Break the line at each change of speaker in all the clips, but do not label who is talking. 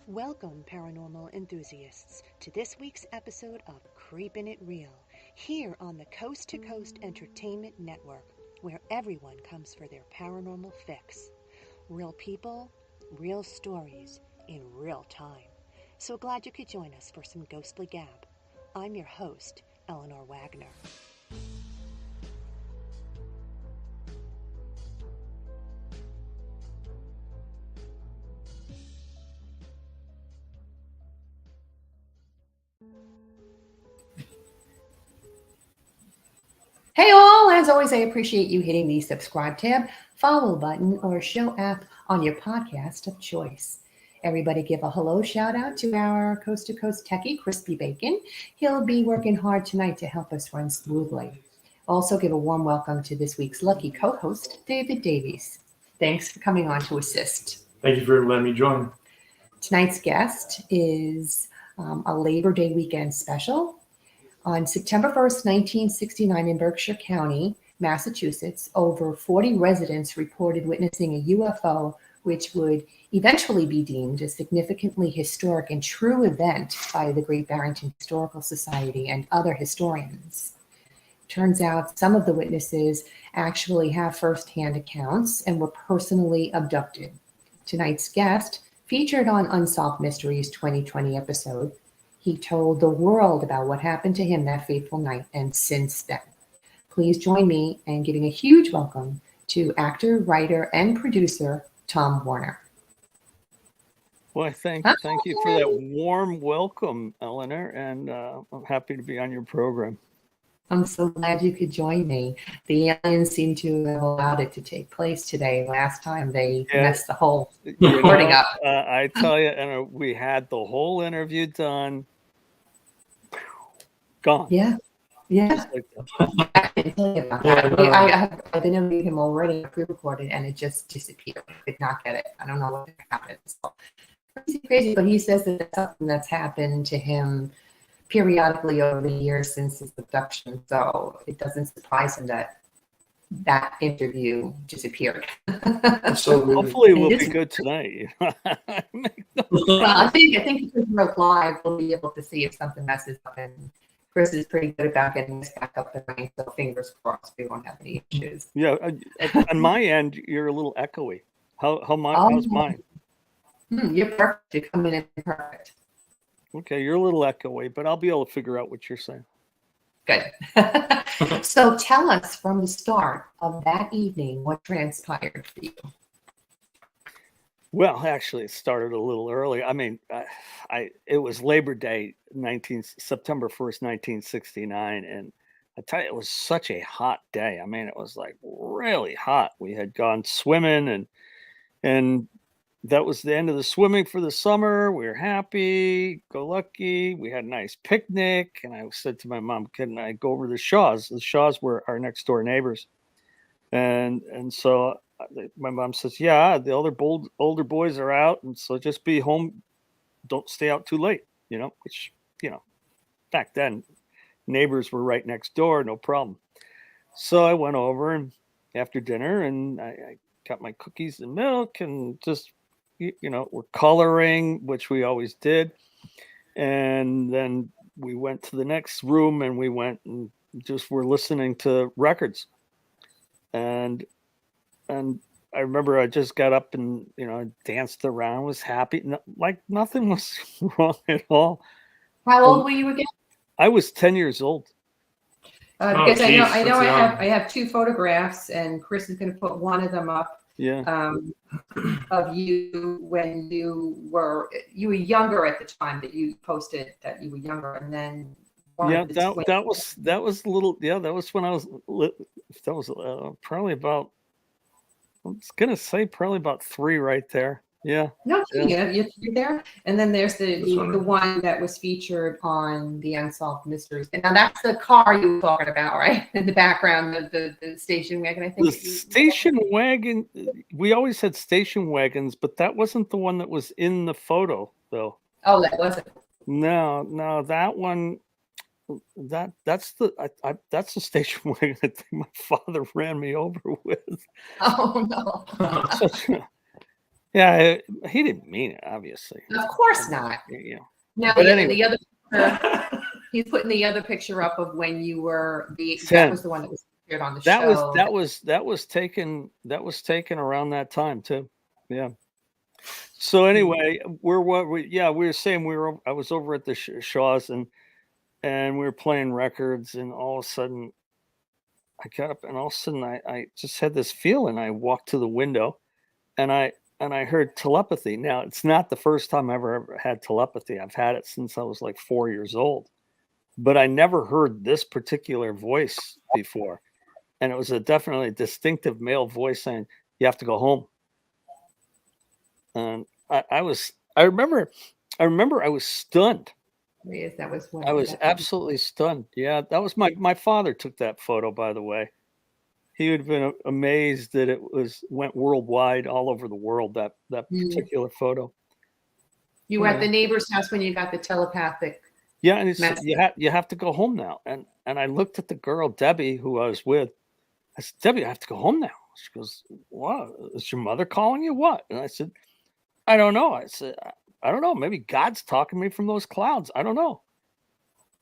Welcome, paranormal enthusiasts, to this week's episode of Creepin It Reel, here on the Coast to Coast Entertainment Network, where everyone comes for their paranormal fix. Real people, real stories, in real time. So glad you could join us for some ghostly gab. I'm your host, Eleanor Wagner.
Hey all, as always, I appreciate you hitting the subscribe tab, follow button, or show app on your podcast of choice. Everybody give a hello shout out to our coast to coast techie, Crispy Bacon. He'll be working hard tonight to help us run smoothly. Also give a warm welcome to this week's lucky co-host, David Davies. Thanks for coming on to assist.
Thank you for letting me join.
Tonight's guest is a Labor Day weekend special. On September 1st, 1969, in Berkshire County, Massachusetts, over 40 residents reported witnessing a UFO, which would eventually be deemed a significantly historic and true event by the Great Barrington Historical Society and other historians. Turns out some of the witnesses actually have firsthand accounts and were personally abducted. Tonight's guest, featured on Unsolved Mysteries 2020 episode, he told the world about what happened to him that fateful night and since then. Please join me in giving a huge welcome to actor, writer, and producer Tom Warner.
Well, thank you for that warm welcome, Eleanor, and I'm happy to be on your program.
I'm so glad you could join me. The aliens seem to have allowed it to take place today. Last time they messed the whole recording up.
I tell you, and we had the whole interview done. Gone.
Yeah.
Like
I can tell you about that. I've interviewed him already, pre-recorded, and it just disappeared. I could not get it. I don't know what happened. So, crazy, but he says that it's something that's happened to him periodically over the years since his abduction, so it doesn't surprise him that interview disappeared.
So hopefully we'll be good tonight.
Well, I think if we're live, we'll be able to see if something messes up, and Chris is pretty good about getting this back up tonight, so fingers crossed we won't have any issues.
Yeah, on my end, you're a little echoey. How's mine?
You're perfect. You're coming in perfect.
Okay, you're a little echoey, but I'll be able to figure out what you're saying.
Good. So tell us from the start of that evening what transpired for you.
Well, actually, it started a little early. I mean, it was Labor Day, September 1st, 1969, and I tell you, it was such a hot day. I mean, it was like really hot. We had gone swimming, and that was the end of the swimming for the summer. We were happy, go lucky. We had a nice picnic. And I said to my mom, can I go over to the Shaws? The Shaws were our next door neighbors. And so my mom says, yeah, the older boys are out. And so just be home. Don't stay out too late, which, back then neighbors were right next door. No problem. So I went over and after dinner and I got my cookies and milk and just, we're coloring, which we always did. And then we went to the next room and we went and just were listening to records. And I remember I just got up and, danced around, was happy. Like nothing was wrong at all.
How old were you again?
I was 10 years old.
Because I know I have two photographs and Chris is going to put one of them up.
Yeah.
Of you when you were younger at the time that you posted that you were younger, and then
that was a little that was when I was probably about probably about 3 right there. Yeah.
No, you're there. And then there's the one that was featured on the Unsolved Mysteries. And now that's the car you were talking about, right? In the background of the station wagon, I think.
The station wagon, we always had station wagons, but that wasn't the one that was in the photo, though.
Oh, that wasn't.
No, that one. That's the station wagon I think my father ran me over with.
Oh no.
Yeah, he didn't mean it, obviously.
Of course not.
You know.
Now,
But
the
anyway,
other picture, he's putting the other picture up of when you were that
10.
was the one that was appeared on the
That was
show.
that was taken around that time too. Yeah. So anyway, we were saying I was over at the Shaw's and we were playing records, and all of a sudden I got up, and all of a sudden I just had this feeling. I walked to the window, and I heard telepathy. Now, it's not the first time I ever had telepathy. I've had it since I was like 4 years old, but I never heard this particular voice before, and it was a definitely distinctive male voice saying, "You have to go home." And I remember I was stunned.
Yes, that was
I
what
was
that
absolutely stunned. Yeah, that was my father took that photo, by the way. He would have been amazed that it went worldwide, all over the world, that particular photo.
you were at the neighbor's house when you got the telepathic
Yeah, and it's
message.
you have to go home now. And I looked at the girl, Debbie, who I was with. I said, "Debbie, I have to go home now." She goes, "What? Is your mother calling you? What?" And I said, "I don't know." I said, "I don't know. Maybe God's talking to me from those clouds. I don't know."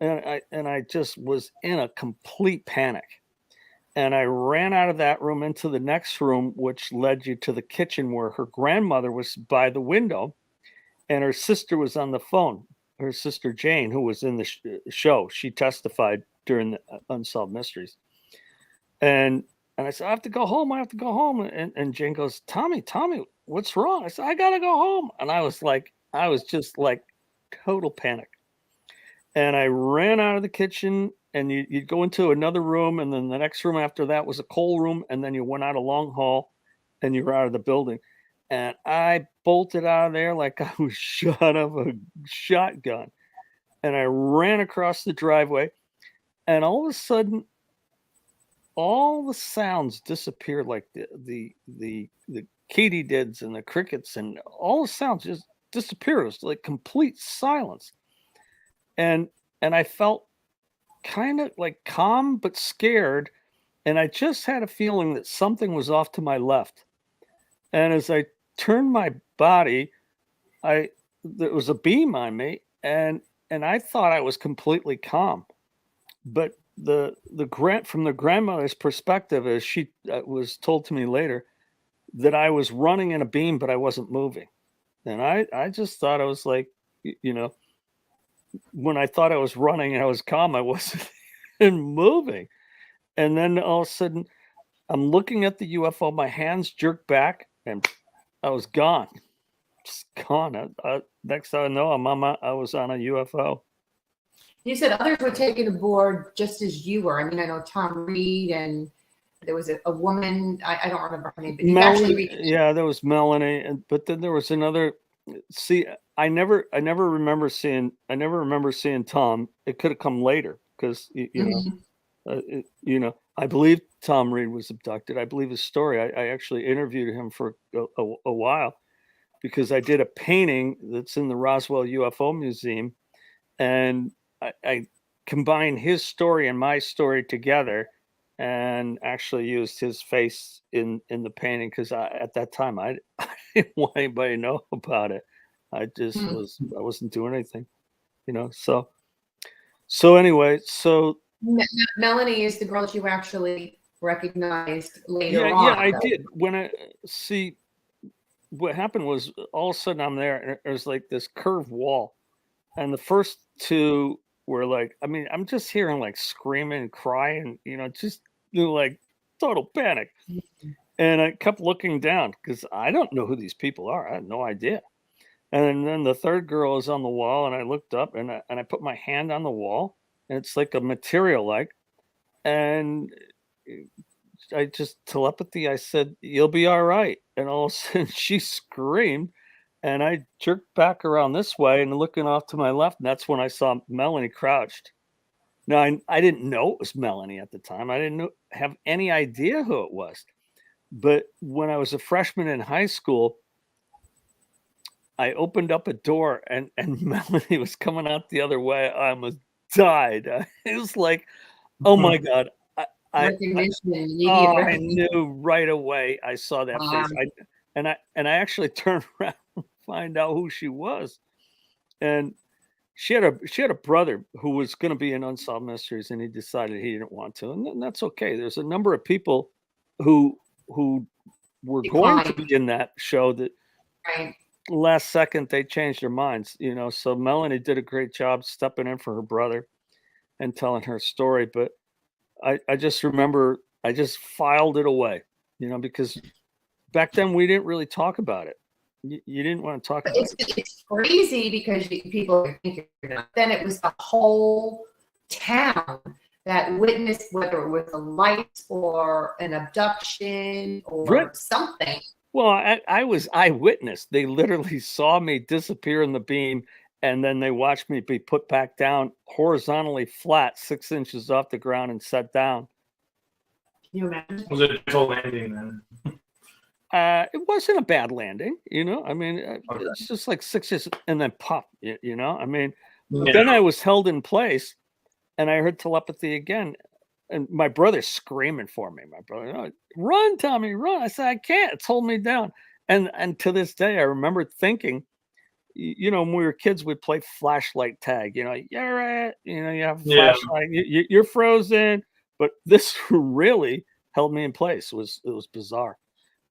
And I just was in a complete panic. And I ran out of that room into the next room, which led you to the kitchen where her grandmother was by the window and her sister was on the phone. Her sister Jane, who was in the show, she testified during the Unsolved Mysteries. And I said, "I have to go home. I have to go home." And Jane goes, Tommy, what's wrong?" I said, "I got to go home." And I was just like total panic. And I ran out of the kitchen, and you'd go into another room, and then the next room after that was a coal room, and then you went out a long hall, and you were out of the building. And I bolted out of there like I was shot out of a shotgun. And I ran across the driveway, and all of a sudden, all the sounds disappeared, like the katydids and the crickets, and all the sounds just disappeared. It was like complete silence. And I felt kind of like calm but scared, and I just had a feeling that something was off to my left. And as I turned my body, there was a beam on me, and I thought I was completely calm. But the from the grandmother's perspective, as she was told to me later, that I was running in a beam, but I wasn't moving. And I just thought I was like, when I thought I was running and I was calm, I wasn't moving. And then all of a sudden, I'm looking at the UFO. My hands jerked back, and I was gone. Just gone. Next thing I know, I was on a UFO.
You said others were taken aboard just as you were. I mean, I know Tom Reed, and there was a woman. I don't remember her name, but
yeah, there was Melanie, but then there was another. See, I never remember seeing Tom. It could have come later because I believe Tom Reed was abducted. I believe his story. I actually interviewed him for a while because I did a painting that's in the Roswell UFO Museum, and I combined his story and my story together, and actually used his face in the painting because at that time I didn't want anybody to know about it. I just I wasn't doing anything, So anyway,
Melanie is the girl that you actually recognized later on.
Yeah, I did. When I see what happened was all of a sudden I'm there, and there's like this curved wall, and the first two were like, I mean, I'm just hearing like screaming and crying, just like total panic. And I kept looking down because I don't know who these people are. I had no idea. And then the third girl is on the wall, and I looked up, and I put my hand on the wall, and it's like a material, and I just telepathy. I said, "You'll be all right." And all of a sudden she screamed, and I jerked back around this way and looking off to my left. And that's when I saw Melanie crouched. Now, I didn't know it was Melanie at the time. I didn't have any idea who it was. But when I was a freshman in high school, I opened up a door, and Melanie was coming out the other way. I almost died. It was like, oh my God. I knew right away. I saw that face. and I actually turned around and find out who she was. And she had a brother who was going to be in Unsolved Mysteries, and he decided he didn't want to, and that's okay. There's a number of people who were going to be in that show that
Right.
last second they changed their minds. So Melanie did a great job stepping in for her brother and telling her story. But I just remember I just filed it away, because back then we didn't really talk about it. You didn't want to talk about it.
It's crazy because people are thinking, then it was the whole town that witnessed, whether it was a light or an abduction or
Right.
something.
Well, I was eyewitness. They literally saw me disappear in the beam, and then they watched me be put back down horizontally flat, 6 inches off the ground, and set down.
Can you imagine?
Was it a gentle landing then?
It wasn't a bad landing, I mean,
Okay.
it's just like 6 inches and then pop, I mean,
Yeah.
then I was held in place, and I heard telepathy again, and my brother's screaming for me. My brother, "Oh, run, Tommy, run!" I said, "I can't. It's holding me down." And to this day, I remember thinking, when we were kids, we'd play flashlight tag. You're it. You have a
Yeah.
flashlight. You're frozen. But this really held me in place. It was bizarre.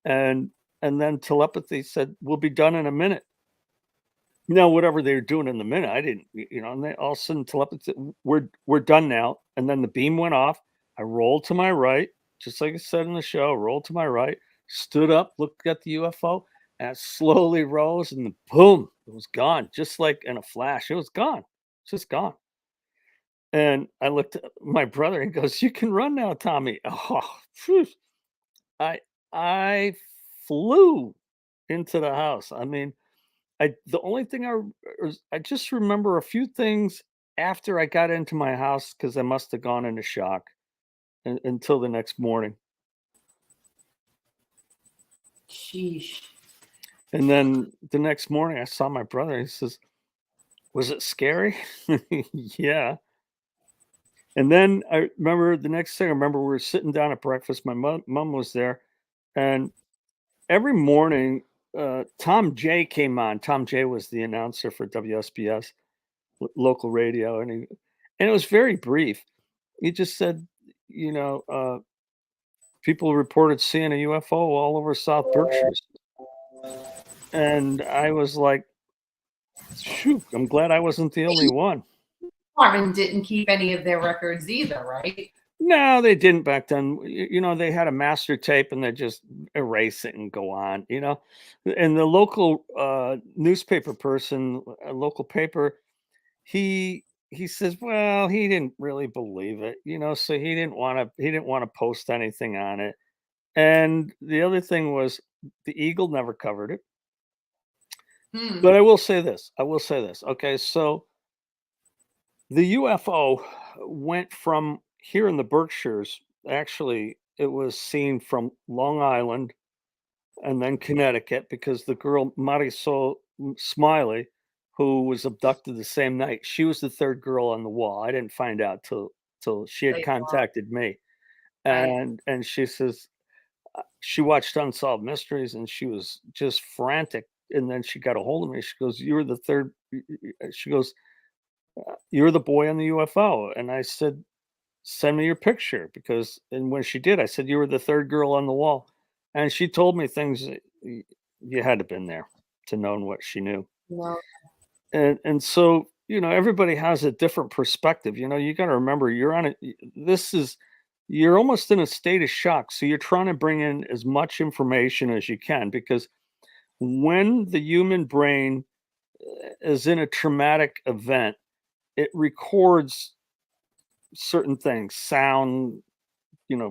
And then telepathy said, "We'll be done in a minute." Now, whatever they were doing in the minute, I didn't, and they all of a sudden telepathy, we're done now. And then the beam went off. I rolled to my right, just like I said in the show, rolled to my right, stood up, looked at the UFO, and it slowly rose, and boom, it was gone. Just like in a flash, it was gone. It's just gone. And I looked at my brother and goes, "You can run now, Tommy." Oh, phew. I I flew into the house. I mean, the only thing I just remember a few things after I got into my house because I must have gone into shock until the next morning.
Sheesh.
And then the next morning, I saw my brother. He says, "Was it scary?" Yeah. And then I remember the next thing. I remember we were sitting down at breakfast. My mom was there, and every morning, Tom J came on. Tom J was the announcer for WSBS local radio, and it was very brief. He just said, people reported seeing a UFO all over South Berkshires, and I was like, "Shoot, I'm glad I wasn't the only one."
Marvin didn't keep any of their records either, right?
No, they didn't back then. They had a master tape and they just erase it and go on. And the local newspaper person, a local paper, he says, well, he didn't really believe it, so he didn't want to post anything on it. And the other thing was the Eagle never covered it.
Hmm.
But I will say this. Okay, so the UFO went from here in the Berkshires. Actually, it was seen from Long Island and then Connecticut because the girl Marisol Smiley, who was abducted the same night, she was the third girl on the wall. I didn't find out till she had
Later on.
contacted me,
Right.
and she says she watched Unsolved Mysteries and she was just frantic. And then she got a hold of me. She goes, "You were the third." She goes, "You're the boy on the UFO." And I said, "Send me your picture." And when she did, I said, "You were the third girl on the wall." And she told me things that you had to been there to know what she knew.
No.
And so, everybody has a different perspective. You got to remember you're almost in a state of shock. So you're trying to bring in as much information as you can because when the human brain is in a traumatic event, it records certain things, sound,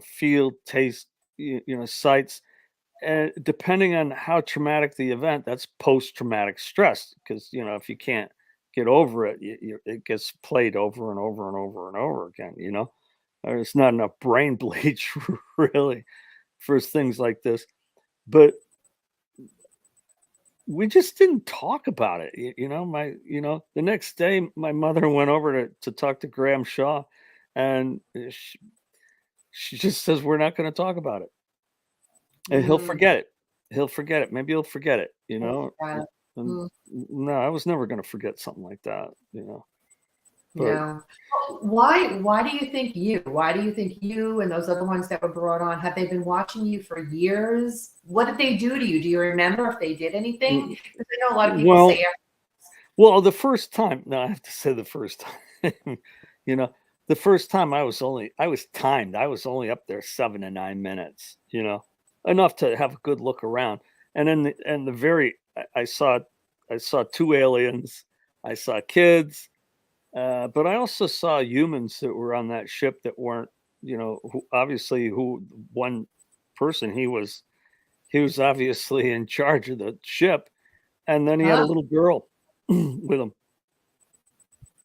feel, taste, sights. And depending on how traumatic the event, that's post-traumatic stress. Because if you can't get over it, it gets played over and over and over and over again. There's not enough brain bleach really for things like this. But we just didn't talk about it. The next day, my mother went over to talk to Graham Shaw, and she just says, "We're not going to talk about it." And he'll forget it. he'll forget it. Maybe he'll forget it, you know? And
Mm,
no, I was never gonna forget something like that, you know? But
yeah. Why do you think you and those other ones that were brought on, have they been watching you for years? What did they do to you? Do you remember if they did anything?
mm,
Because I know a lot of people
well
say,
well, the first time no, I have to say the first time, you know, the first time I was timed. I was only up there 7 to 9 minutes, you know, enough to have a good look around. And then the very I saw 2 aliens, I saw kids, but I also saw humans that were on that ship that weren't, you know, who one person, he was obviously in charge of the ship, and then he had a
huh?
little girl with him.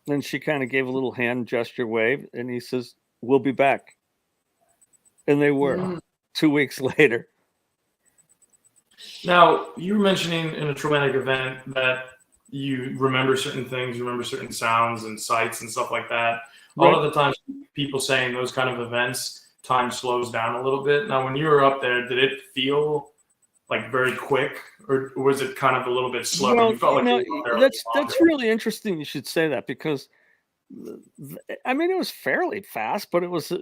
And she kind of gave a little hand gesture wave, and he says, "We'll be back." And they were
Mm,
2 weeks later.
Now, you were mentioning in a traumatic event that you remember certain things, you remember certain sounds and sights and stuff like that. A lot
Right.
of the times, people say in those kind of events, time slows down a little bit. Now, when you were up there, did it feel like very quick, or was it kind of a little bit slower?
Well,
You felt
you
like you
know,
were up there a little
that's
longer.
really interesting you should say that because I mean, it was fairly fast, but it was,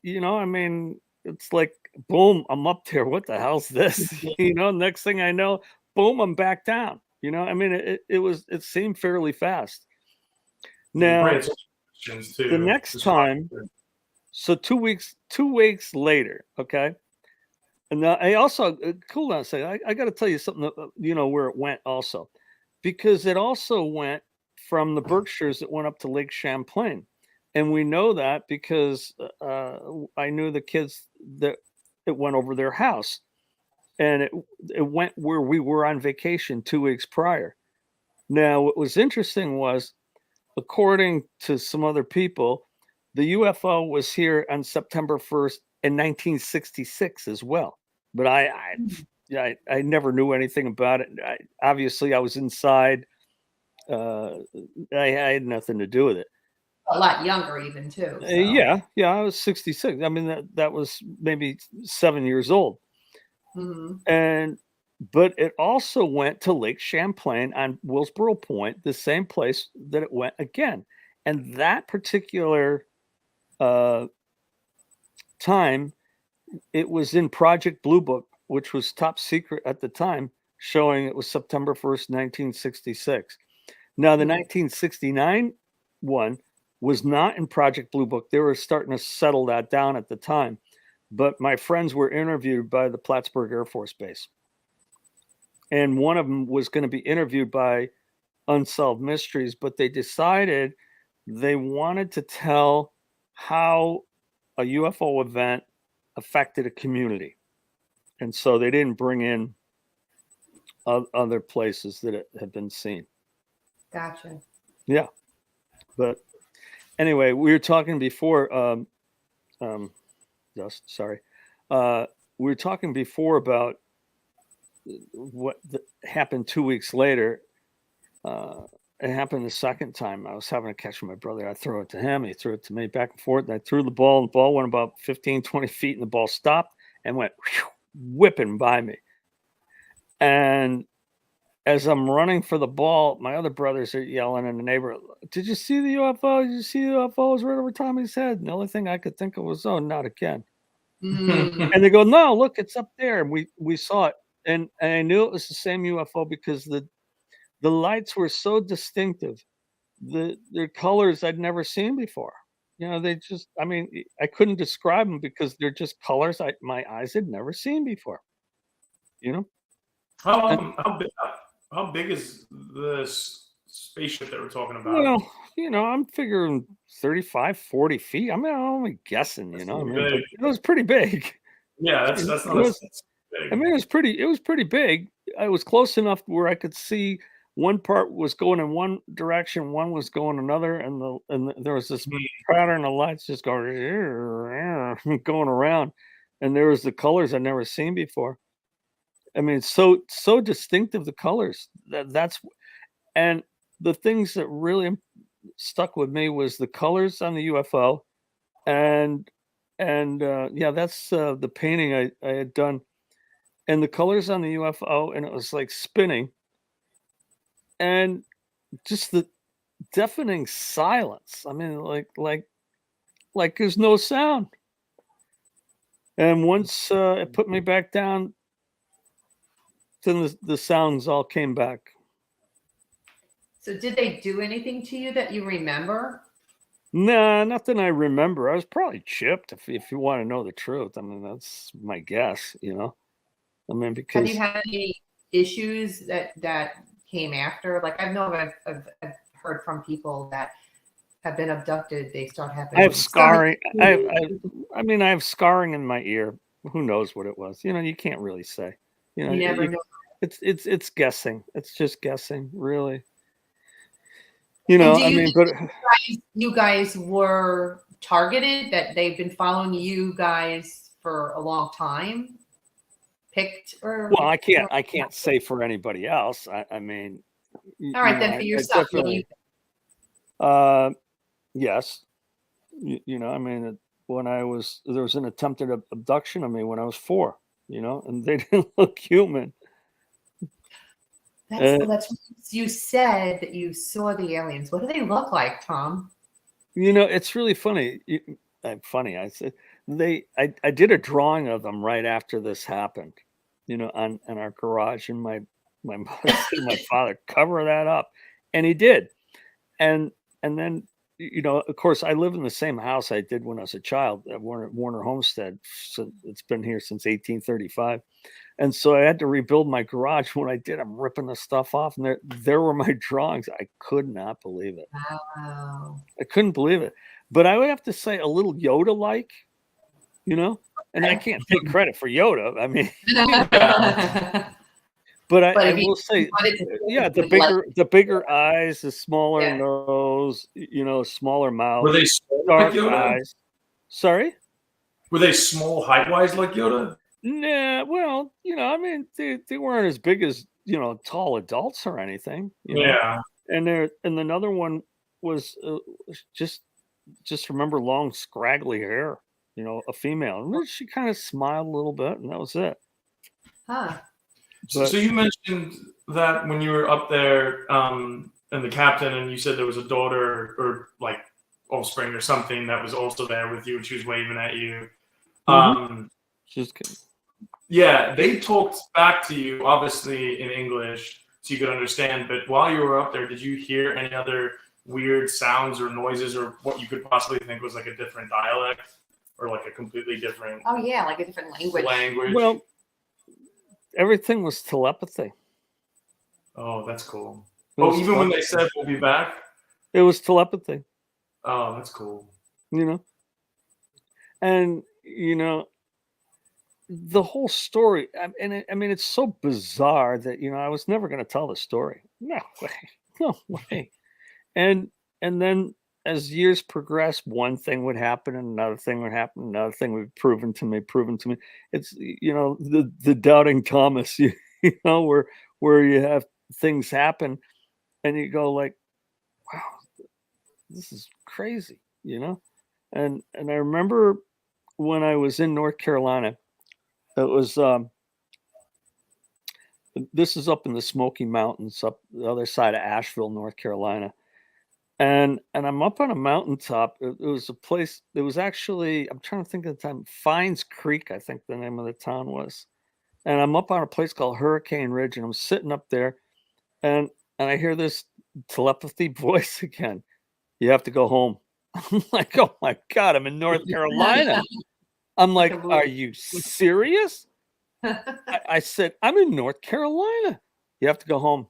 you know, I mean, it's like, boom, I'm up there. What the hell's this? You know, next thing I know, boom, I'm back down. You know, I mean, it seemed fairly fast.
You probably
Now,
had some questions
the
too.
next time, so 2 weeks later, okay. And I also, cool down a second. I got to tell you something, you know, where it went also, because it also went from the Berkshires, it went up to Lake Champlain. And we know that because I knew the kids that it went over their house and it went where we were on vacation 2 weeks prior. Now, what was interesting was, according to some other people, the UFO was here on September 1st in 1966 as well. But
mm.
I never knew anything about it. Obviously, I was inside. Uh, I had nothing to do with it.
A lot younger even too. So,
Yeah, I was 66. I mean, that was maybe 7 years old.
mhm.
And but it also went to Lake Champlain on Willsboro Point, the same place that it went again. And that particular uh, time, it was in Project Blue Book, which was top secret at the time, showing it was September 1st, 1966. Now, the
Mm.
1969 one was not in Project Blue Book. They were starting to settle that down at the time. But my friends were interviewed by the Plattsburgh Air Force Base. And one of them was going to be interviewed by Unsolved Mysteries, but they decided they wanted to tell how a UFO event affected a community. And so they didn't bring in other places that it had been seen.
Gotcha.
Yeah. But anyway, we were talking before, just sorry. We were talking before about what happened 2 weeks later. It happened the second time. I was having a catch with my brother. I threw it to him. He threw it to me, back and forth. And I threw the ball. And the ball went about 15, 20 feet, and the ball stopped and went whipping by me. And as I'm running for the ball, my other brothers are yelling in the neighborhood, "Did you see the UFO? Did you see the UFO? It was right over Tommy's head." And the only thing I could think of was, "Oh, not again."
Mm.
And they go, "No, look, it's up there." And we saw it. And I knew it was the same UFO because the lights were so distinctive. Their colors I'd never seen before. You know, they just, I mean, I couldn't describe them because they're just colors my eyes had never seen before, you know?
How,
And,
how big is this spaceship that we're talking about?
well, you know, I'm figuring 35, 40 feet. I mean, I'm only guessing, you
That's
know, I
pretty
mean, but
big.
it was pretty big.
Yeah,
It
that's not
was,
that's
I
big.
mean, it was pretty big. I was close enough where I could see one part was going in one direction, one was going another, there was this
Mhm.
pattern of lights just going going around, and there was the colors I'd never seen before. I mean, so distinctive the colors. That's and the things that really stuck with me was the colors on the UFO, and yeah, that's the painting I had done. and the colors on the UFO, and it was like spinning, and just the deafening silence. I mean, like there's no sound. And once it put me back down, then the sounds all came back.
So did they do anything to you that you remember?
Nah, nothing I remember. I was probably chipped, if you want to know the truth. I mean, that's my guess, you know. I mean,
Have
because
you had any issues that came after? Like I know I've heard from people that have been abducted. They start having
I have scarring.
stomach
I mean, I have scarring in my ear. Who knows what it was? You know, you can't really say. You know,
You never know.
it's guessing. It's just guessing, really. You
And
know,
do
I
you
mean,
think
but
you guys were targeted? That they've been following you guys for a long time? Picked or
well, I can't say for anybody else. I mean,
all right,
you
then
know,
for
I
yourself. What do you
definitely, uh, yes, you know, I mean, when there was an attempted abduction of me when I was 4, you know, and they didn't look human.
That's you said that you saw the aliens. What do they look like, Tom?
You know, it's really funny. Funny. I said I did a drawing of them right after this happened. You know, on in our garage, and my mother said to my father, "Cover that up," and he did. And then, you know, of course, I live in the same house I did when I was a child at Warner Homestead. So it's been here since 1835. And so I had to rebuild my garage. When I did, I'm ripping the stuff off, and there were my drawings. I could not believe it.
Wow.
I couldn't believe it. But I would have to say a little Yoda-like, you know? And I can't take credit for Yoda. I mean, but
But
I
if you
will say,
wanted to
yeah,
would like,
the bigger eyes, the smaller
yeah.
nose, you know, smaller mouth,
Were they small like
dark
Yoda?
eyes. Sorry?
Were they small height wise like Yoda?
Nah, well, you know, I mean, they weren't as big as, you know, tall adults or anything, you know.
Yeah.
And another one was just remember long scraggly hair, you know, a female. And she kind of smiled a little bit, and that was it.
Huh.
So
But
you mentioned that when you were up there, and the captain, and you said there was a daughter or like offspring or something that was also there with you, and she was waving at you. Um,
just kidding.
yeah, they talked back to you, obviously in English, so you could understand. But while you were up there, did you hear any other weird sounds or noises, or what you could possibly think was like a different dialect or like a completely different
Oh yeah, like a different language.
Well, everything was telepathy.
Oh, that's cool.
It
Oh,
was
even when they
telepathy.
said we'll be back.
It was telepathy,
Oh, that's cool.
you know. And you know, the whole story, I mean, it's so bizarre that, you know, I was never going to tell the story. No way, no way. And then as years progressed, one thing would happen, and another thing would happen, another thing would be proven to me. It's, you know, the doubting Thomas, you know, where you have things happen, and you go like, wow, this is crazy, you know. And I remember when I was in North Carolina, it was this is up in the Smoky Mountains, up the other side of Asheville, North Carolina. And I'm up on a mountaintop. It was a place. It was actually, I'm trying to think of the time. Fines Creek, I think the name of the town was. And I'm up on a place called Hurricane Ridge, and I'm sitting up there, and I hear this telepathy voice again. You have to go home. I'm like, oh my God, I'm in North Carolina. I'm like, are you serious? I said, I'm in North Carolina. You have to go home.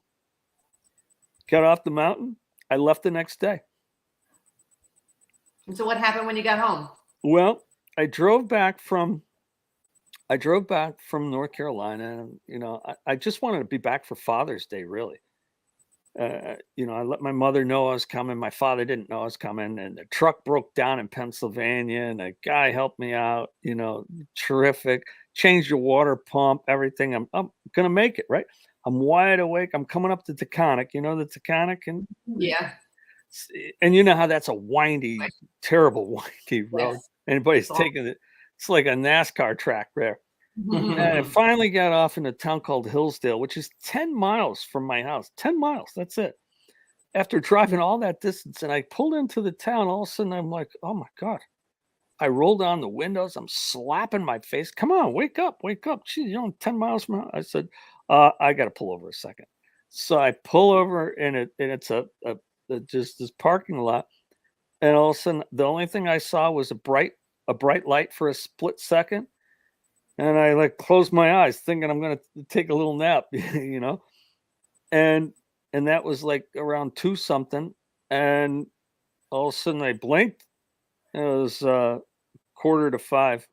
Got off the mountain. I left the next day.
And so what happened when you got home?
Well, I drove back from North Carolina, and you know, I just wanted to be back for Father's Day, really. You know, I let my mother know I was coming. My father didn't know I was coming, and the truck broke down in Pennsylvania, and a guy helped me out. You know, terrific. Changed your water pump, everything. I'm gonna make it, right? I'm wide awake. I'm coming up to Taconic. You know the Taconic,
Yeah.
and you know how that's a windy, terrible windy road.
Yes.
Anybody's taking it, it's like a NASCAR track there. And I finally got off in a town called Hillsdale, which is 10 miles from my house. 10 miles, that's it. After driving all that distance, and I pulled into the town, all of a sudden I'm like, oh my God. I rolled down the windows. I'm slapping my face. Come on, wake up, wake up. Gee, you're only 10 miles from. I said, I got to pull over a second. So I pull over, and it's just this parking lot. And all of a sudden, the only thing I saw was a bright light for a split second. And I like closed my eyes, thinking I'm gonna take a little nap, you know. And that was like around 2 something. And all of a sudden I blinked. It was 4:45.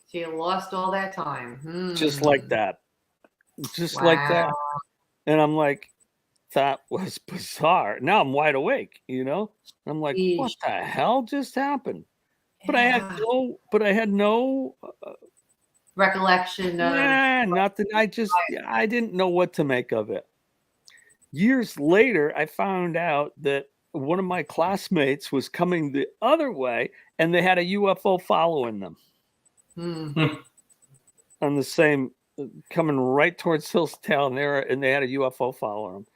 So you lost all that time.
Just like that. Just like that. And I'm like, that was bizarre. Now I'm wide awake, you know? I'm like, what the hell just happened? But I had no
recollection.
Nothing. I didn't know what to make of it. Years later, I found out that one of my classmates was coming the other way, and they had a UFO following them. On the same, coming right towards Hillsdale, and they had a UFO following them.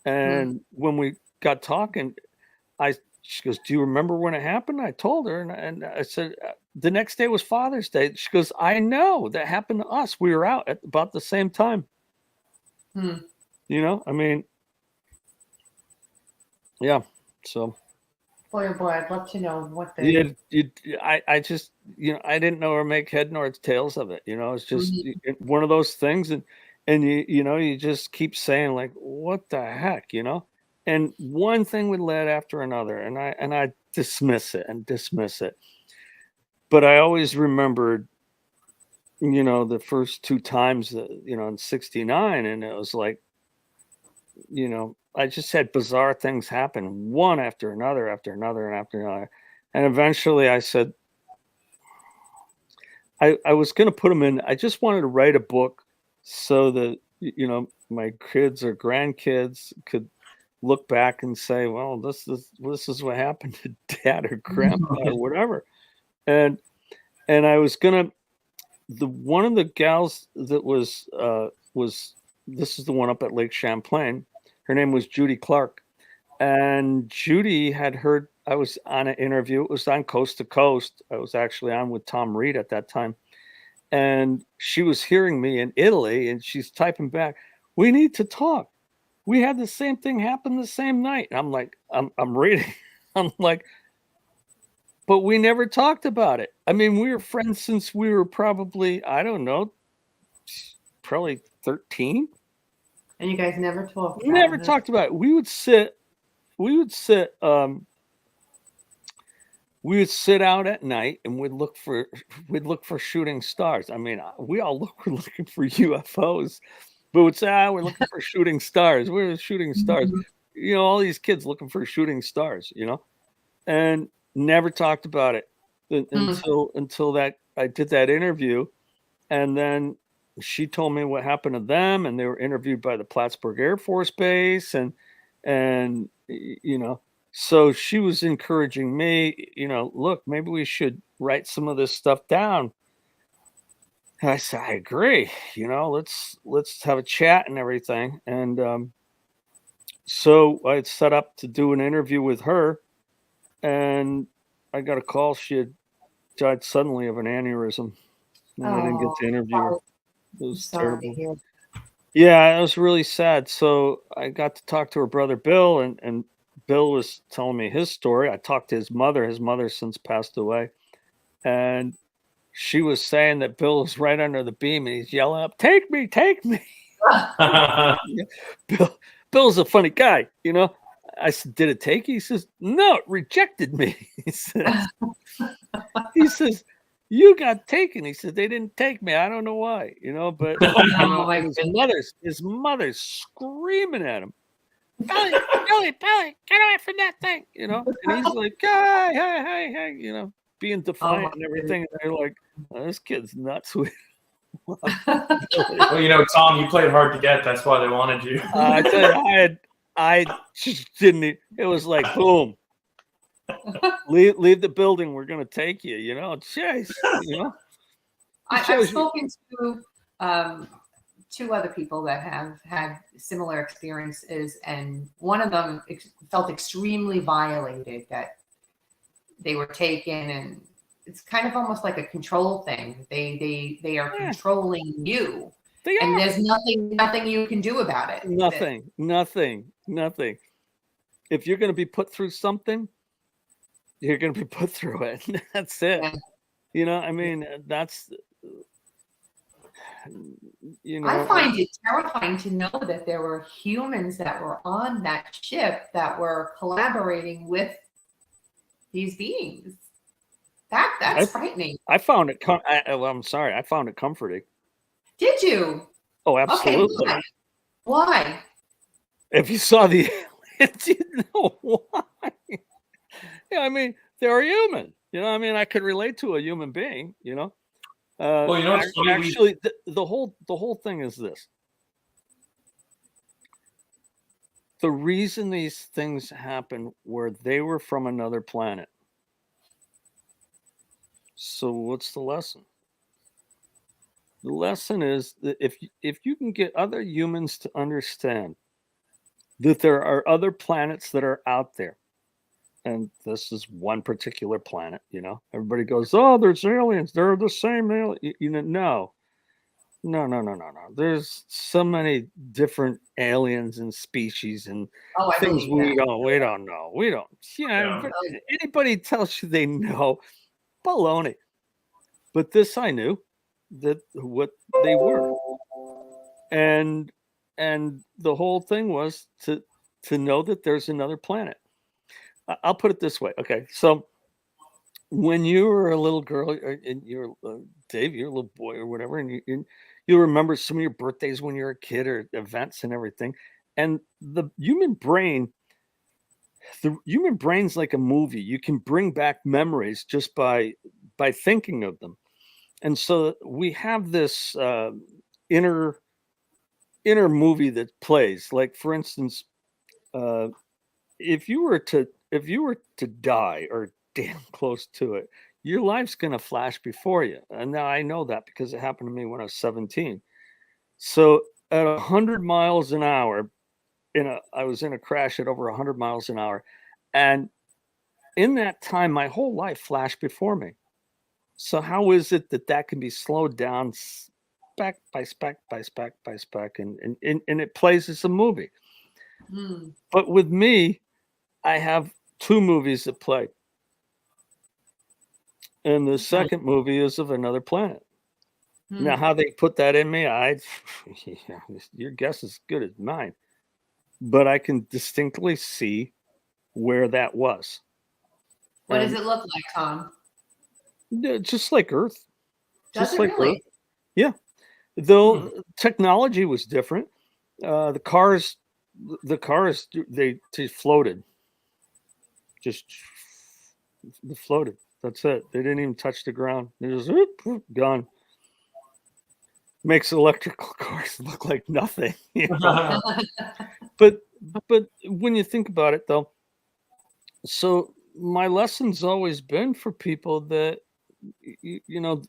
And when we got talking, she goes, "Do you remember when it happened?" I told her, and I said, "The next day was Father's Day." She goes, "I know, that happened to us. We were out at about the same time." You know, I mean, yeah. So,
boy, oh boy, I'd love to know what they.
I just, you know, I didn't know or make head nor tails of it. You know, it's just one of those things, and you know, you just keep saying like, what the heck, you know, and one thing would lead after another, and I dismiss it. But I always remembered, you know, the first 2 times, you know, in '69, and it was like, you know, I just had bizarre things happen, one after another, after another, and after another. And eventually I said, I was going to put them in. I just wanted to write a book so that, you know, my kids or grandkids could look back and say, well, this is what happened to dad or grandpa or whatever. And I was going to, one of the gals that was this is the one up at Lake Champlain. Her name was Judy Clark. And Judy had heard I was on an interview. It was on Coast to Coast. I was actually on with Tom Reed at that time. And she was hearing me in Italy, and she's typing back, "We need to talk. We had the same thing happen the same night." And I'm like, I'm reading. I'm like, but we never talked about it. I mean, we were friends since we were probably, I don't know, probably 13.
And you guys never talked.
Never talked about it. We would sit out at night, and we'd look for shooting stars. I mean, we all were looking for UFOs, but would say, we're looking for shooting stars. We're shooting stars. You know, all these kids looking for shooting stars, you know, and never talked about it until that I did that interview. And then she told me what happened to them, and they were interviewed by the Plattsburgh Air Force Base, and you know, so she was encouraging me, you know, look, maybe we should write some of this stuff down. And I said, I agree, you know, let's have a chat and everything. And so I had set up to do an interview with her, and I got a call. She had died suddenly of an aneurysm, and I didn't get to interview her. It was terrible. Yeah, it was really sad. So I got to talk to her brother Bill, and Bill was telling me his story. I talked to his mother. His mother since passed away, and she was saying that Bill was right under the beam, and he's yelling up, "Take me, take me!" Bill's a funny guy, you know. I said, "Did it take you?" He says, "No, it rejected me." He says, "You got taken." He said, "They didn't take me. I don't know why, you know." But you know, his mother's screaming at him, "Billy, Billy, Billy, get away from that thing!" You know, and he's like, hey, you know, being defiant and everything. And they're like, oh, "This kid's nuts."
Well, you know, Tom, you played hard to get. That's why they wanted you.
I tell you, I just didn't. It was like, boom. Leave the building. We're gonna take you. You know, jeez. You know.
I've
shows you.
spoken to two other people that have had similar experiences, and one of them felt extremely violated that they were taken, and it's kind of almost like a control thing. They are
Yeah,
controlling you,
they
and
are.
there's nothing you can do about it.
Nothing. If you're going to be put through something, you're going to be put through it. That's it.
Yeah.
You know, I mean, that's, you know,
I find it terrifying to know that there were humans that were on that ship that were collaborating with these beings. That's frightening.
I found it. Well, I'm sorry. I found it comforting.
Did you?
Oh,
Okay,
absolutely.
why?
If you saw the aliens, you know why. Yeah, I mean, they're human. You know, I mean, I could relate to a human being. You know.
Well, you know what's funny?
Actually, the whole thing is this. The reason these things happen were they were from another planet. So what's the lesson? The lesson is that if you can get other humans to understand that there are other planets that are out there, and this is one particular planet, you know, everybody goes, "Oh, there's aliens. They're the same alien." You know, no. There's so many different aliens and species and
Oh, I
things
believe that.
we don't know. We don't. Yeah, but anybody tells you they know, baloney. But this I knew that what they were, and the whole thing was to know that there's another planet. I'll put it this way. Okay, so when you were a little girl and you're Dave, you're a little boy or whatever, and you remember some of your birthdays when you were a kid or events and everything, and the human brain's like a movie. You can bring back memories just by thinking of them, and so we have this inner movie that plays. Like, for instance, uh, if you were to die or damn close to it, your life's going to flash before you. And now I know that because it happened to me when I was 17. So at 100 miles an hour, I was in a crash at over 100 miles an hour, and in that time, my whole life flashed before me. So how is it that can be slowed down speck by speck by speck by speck, and it plays as a movie? But with me, I have two movies that play. And the second movie is of another planet. Now, how they put that in me, your guess is as good as mine. But I can distinctly see where that was.
What does it look like, Tom?
Just like Earth.
Does
Just
it
like
really?
Earth. Yeah. Though technology was different. The cars, they floated. Just floated. That's it. They didn't even touch the ground. They just gone. Makes electrical cars look like nothing. You know? but when you think about it, though, so my lesson's always been for people that you know,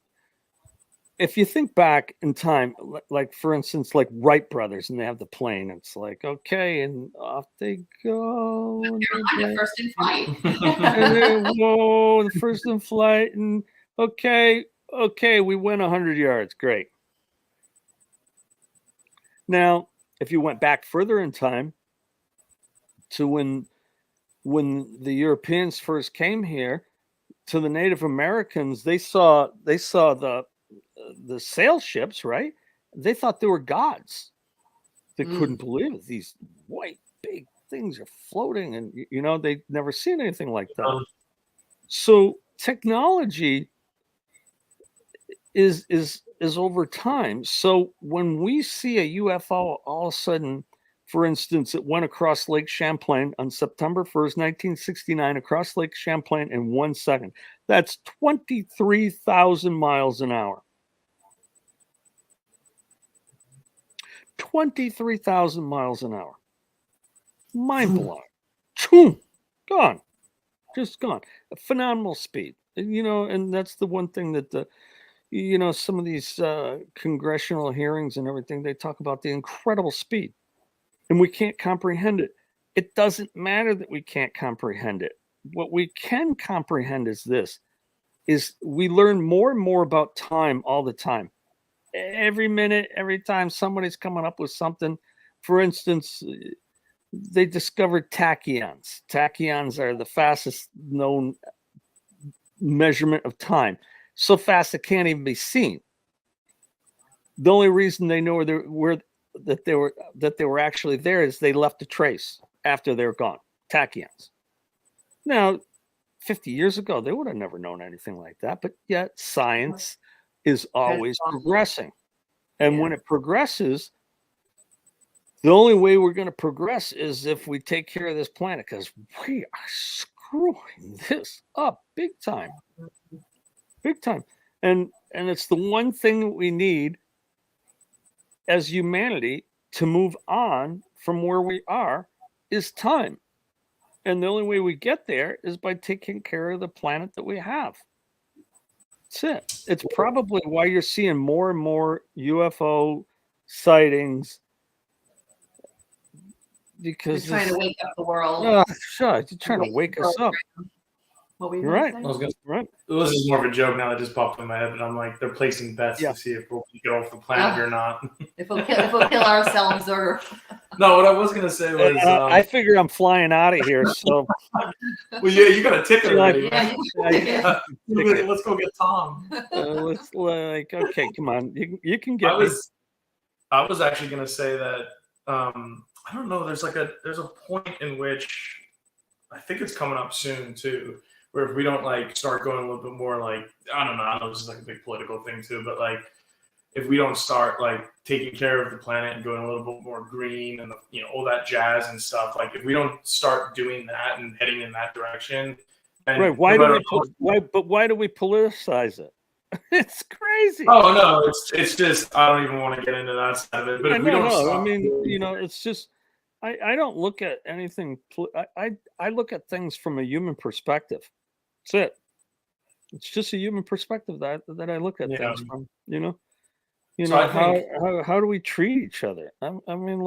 if you think back in time, like for instance, like Wright brothers, and they have the plane. It's like, okay, and off they go.
Carolina, first in flight.
And then, whoa, the first in flight, and okay, we went 100 yards. Great. Now, if you went back further in time to when the Europeans first came here, to the Native Americans, they saw the sail ships, right? They thought they were gods. They couldn't believe it. These white big things are floating, and you know, they'd never seen anything like that. So technology is over time. So when we see a UFO, all of a sudden, for instance, it went across Lake Champlain on September 1st, 1969, across Lake Champlain in 1 second. That's 23,000 miles an hour. 23,000 miles an hour. Mind blowing. Gone. Just gone. A phenomenal speed. You know, and that's the one thing that some of these congressional hearings and everything, they talk about the incredible speed, and we can't comprehend it. It doesn't matter that we can't comprehend it. What we can comprehend is this, is we learn more and more about time all the time. Every minute, every time somebody's coming up with something. For instance, they discovered tachyons. Tachyons are the fastest known measurement of time. So fast it can't even be seen. The only reason they know that they were actually there is they left a trace after they're gone. Tachyons. Now, 50 years ago, they would have never known anything like that. But yet, science is always progressing. And when it progresses, the only way we're going to progress is if we take care of this planet, because we are screwing this up big time. Big time. And it's the one thing that we need as humanity to move on from where we are is time. And the only way we get there is by taking care of the planet that we have. That's it. It's probably why you're seeing more and more UFO sightings. Because
They're trying to wake up the world.
You're trying to wake us up.
What were you
You're right.
Right. This is more of a joke now that just popped in my head, but I'm like, they're placing bets to see if we'll get off the planet or not.
If we'll kill ourselves or.
No, what I was gonna say was,
I figure I'm flying out of here. So.
Well, yeah, you got a ticket already.
Let's
go get Tom.
Okay, come on, you can get.
I was actually gonna say that. I don't know. There's a point in which I think it's coming up soon too, where if we don't start going a little bit more I don't know, this is a big political thing too, but if we don't start taking care of the planet and going a little bit more green and all that jazz and stuff, if we don't start doing that and heading in that direction,
right? Why do we politicize it? It's crazy.
Oh no, it's just I don't even want to get into that side of it. But if we don't stop,
I mean, it's just I don't look at anything. I look at things from a human perspective. That's it. It's just a human perspective that I look at things from. How do we treat each other? I mean,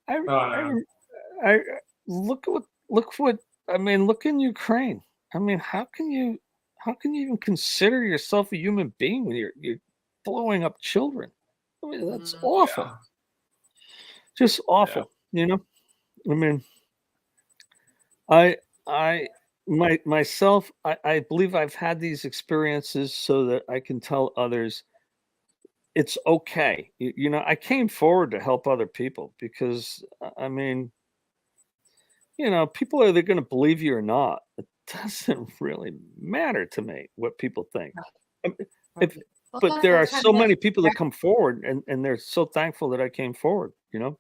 I look in Ukraine. I mean, how can you even consider yourself a human being when you're blowing up children? I mean, that's awful. Yeah. Just awful. I mean, myself, I believe I've had these experiences so that I can tell others it's okay. I came forward to help other people because, I mean, people are either going to believe you or not. It doesn't really matter to me what people think. But there are so many people that come forward and they're so thankful that I came forward,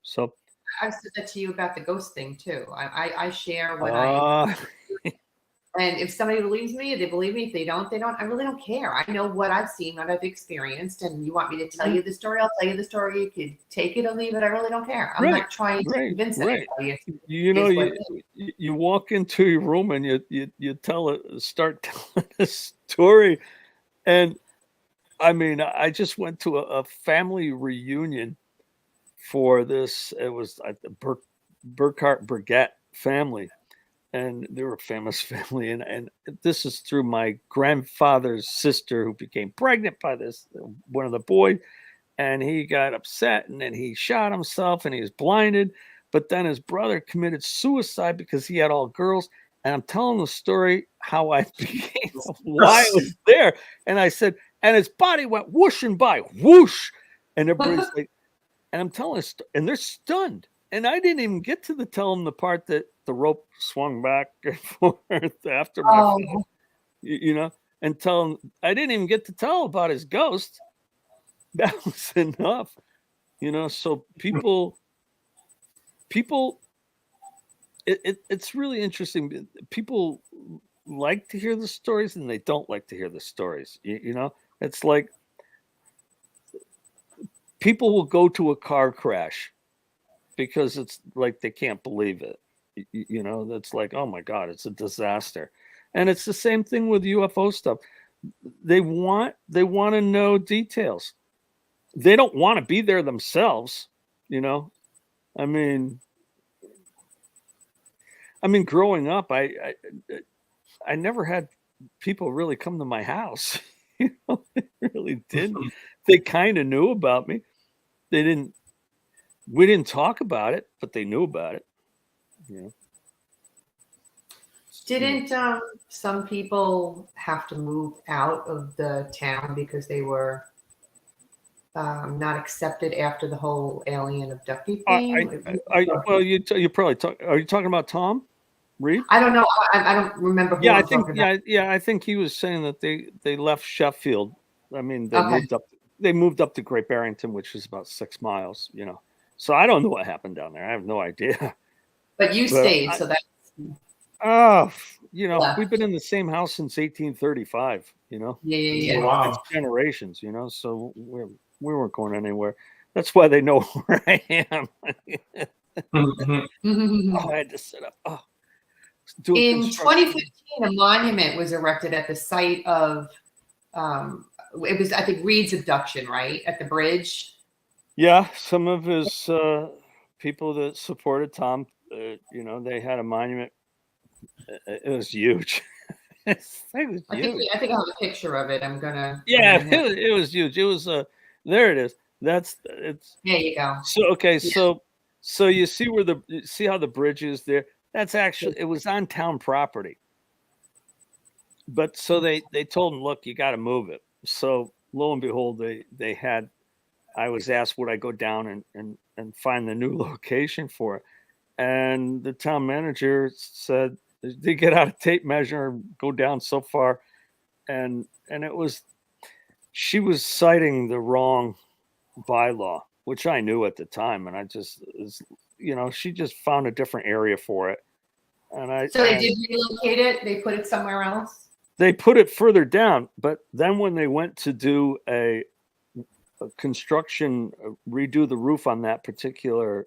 so.
I said that to you about the ghost thing too. I share what I and if somebody believes me, they believe me. If they don't, they don't. I really don't care. I know what I've seen, what I've experienced, and you want me to tell you the story, I'll tell you the story. You could take it or leave it. I really don't care. I'm not trying to convince anybody.
You walk into your room and you start telling a story, and I mean, I just went to a family reunion for this. It was the Burkhart Burgett family, and they were a famous family. And this is through my grandfather's sister, who became pregnant by one of the boys, and he got upset, and then he shot himself, and he was blinded. But then his brother committed suicide because he had all girls. And I'm telling the story how I became, why I was there. And I said, and his body went whooshing by, whoosh. And everybody's like, and I'm telling us, and they're stunned. And I didn't even get to tell them the part that the rope swung back and forth after my fall, and tell them, I didn't even get to tell about his ghost. That was enough, so people, it's really interesting. People like to hear the stories and they don't like to hear the stories. It's like people will go to a car crash because it's like they can't believe it. That's like, oh my God, it's a disaster. And it's the same thing with UFO stuff. they want to know details. They don't want to be there themselves, you know. I mean, growing up, I never had people really come to my house. You know, they really didn't. They kind of knew about me. They didn't. We didn't talk about it, but they knew about it. You know.
Didn't some people have to move out of the town because they were not accepted after the whole alien abductee thing?
Well, you probably talk. Are you talking about Tom Reed?
I don't know. I don't remember who I'm talking about.
I think he was saying that they left Sheffield. I mean,
Okay.
They moved up to Great Barrington, which is about 6 miles. You know, so I don't know what happened down there. I have no idea.
But you stayed, so that's.
Oh, you know,
Left.
we've been in the same house since 1835. You know,
Yeah.
Wow.
It's generations. You know, so we weren't going anywhere. That's why they know where I am.
Mhm.
I had to sit up. Oh.
In 2015, a monument was erected at the site of, it was, I think, Reed's abduction, right? At the bridge.
Yeah, some of his people that supported Tom, you know, they had a monument. It was huge. It was huge.
I think I have a picture of it. I'm gonna.
Yeah, it was huge. It was there it is. It's.
There you go.
So okay,
Yeah.
so you see how the bridge is there. That's actually, it was on town property. But so they told him, look, you got to move it. So lo and behold, they had. I was asked would I go down and find the new location for it, and the town manager said they get out a tape measure and go down so far, and it was, she was citing the wrong bylaw, which I knew at the time, and I just, you know, she just found a different area for it, and
So they did relocate it. They put it somewhere else.
they put it further down, but then when they went to do a construction, redo the roof on that particular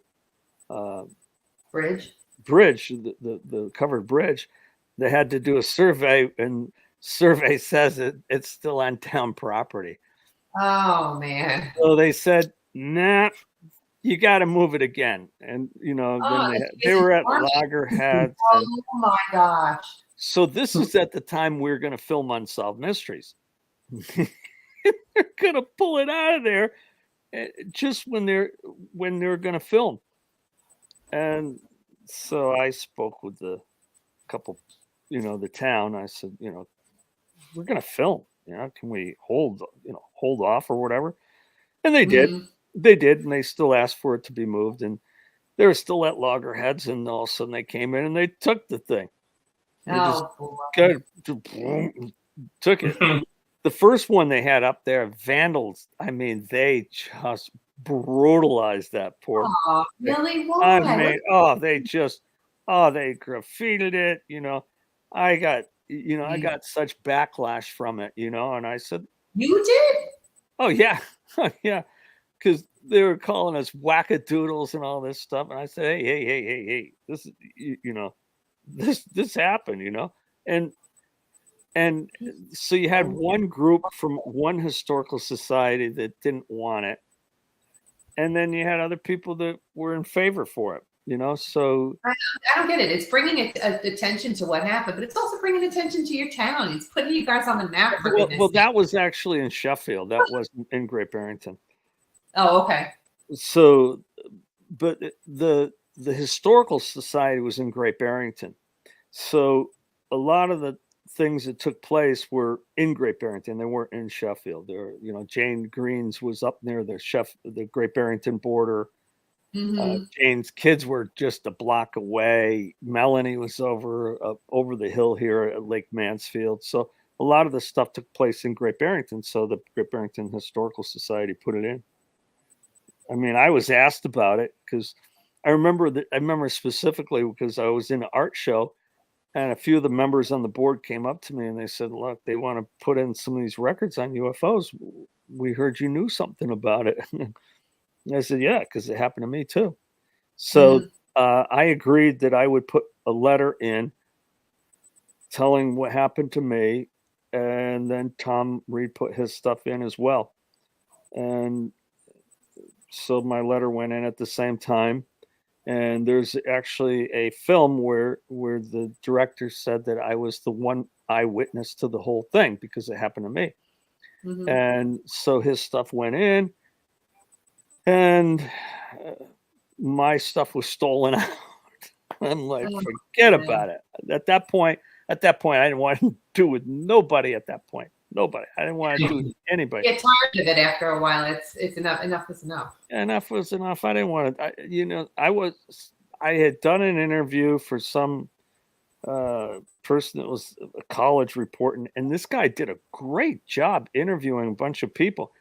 Bridge.
the covered bridge, they had to do a survey, and survey says it's still on town property.
Oh man.
So they said, nah, you got to move it again. And you know, then they were at loggerheads.
Oh my gosh.
So this is at the time we were going to film Unsolved Mysteries. They're going to pull it out of there just when they're going to film. And so I spoke with the couple, you know, the town. I said, you know, we're going to film, you know, can we hold off or whatever? And they did. They did, and they still asked for it to be moved, and they were still at loggerheads, and all of a sudden they came in and they took the thing. They took it. The first one they had up there, vandals. I mean, they just brutalized that poor.
Oh, really?
I mean, they graffitied it. You know, I got such backlash from it. You know, and I said,
you did?
Oh yeah, yeah, because they were calling us wackadoodles and all this stuff, and I said, hey, this is, you know, this happened, you know, and so you had one group from one historical society that didn't want it, and then you had other people that were in favor for it, you know. So
I don't get it. It's bringing attention to what happened, but it's also bringing attention to your town. It's putting you guys on the map.
Well, that was actually in Sheffield. That wasn't in Great Barrington.
Oh, okay.
So, but the historical society was in Great Barrington. So a lot of the things that took place were in Great Barrington. They weren't in Sheffield. There, you know, Jane Green's was up near the Great Barrington border. Jane's kids were just a block away. Melanie was over the hill here at Lake Mansfield. So a lot of the stuff took place in Great Barrington. So the Great Barrington Historical Society put it in. I mean, I was asked about it because I remember specifically because I was in an art show, and a few of the members on the board came up to me and they said, look, they want to put in some of these records on UFOs. We heard you knew something about it. And I said, yeah, because it happened to me too. So I agreed that I would put a letter in telling what happened to me and then Tom Reed put his stuff in as well. And so my letter went in at the same time. And there's actually a film where the director said that I was the one eyewitness to the whole thing because it happened to me.
Mhm.
And so his stuff went in, and my stuff was stolen out. I'm like,
Oh,
forget
man.
about it. At that point, I didn't want to do with nobody. At that point, nobody. I didn't want to do with anybody.
Get tired of it after a while. It's enough. Enough is enough.
Enough was enough. I didn't want to. I had done an interview for some person that was a college reporter, and this guy did a great job interviewing a bunch of people,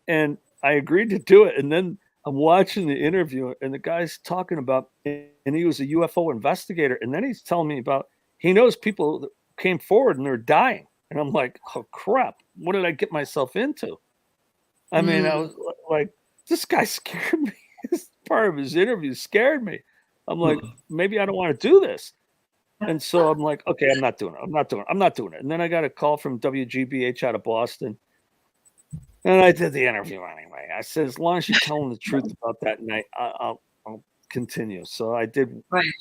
and I agreed to do it. And then I'm watching the interview, and the guy's talking about, and he was a UFO investigator, and then he's telling me about he knows people that came forward and they're dying, and I'm like, oh crap, what did I get myself into? I mean, I was like, this guy scared me. This part of his interview scared me. I'm like, maybe I don't want to do this. And so I'm like, okay, I'm not doing it. And then I got a call from WGBH out of Boston. And I did the interview anyway. I said, as long as you're telling the truth about that night, I'll continue. So I did.
Right.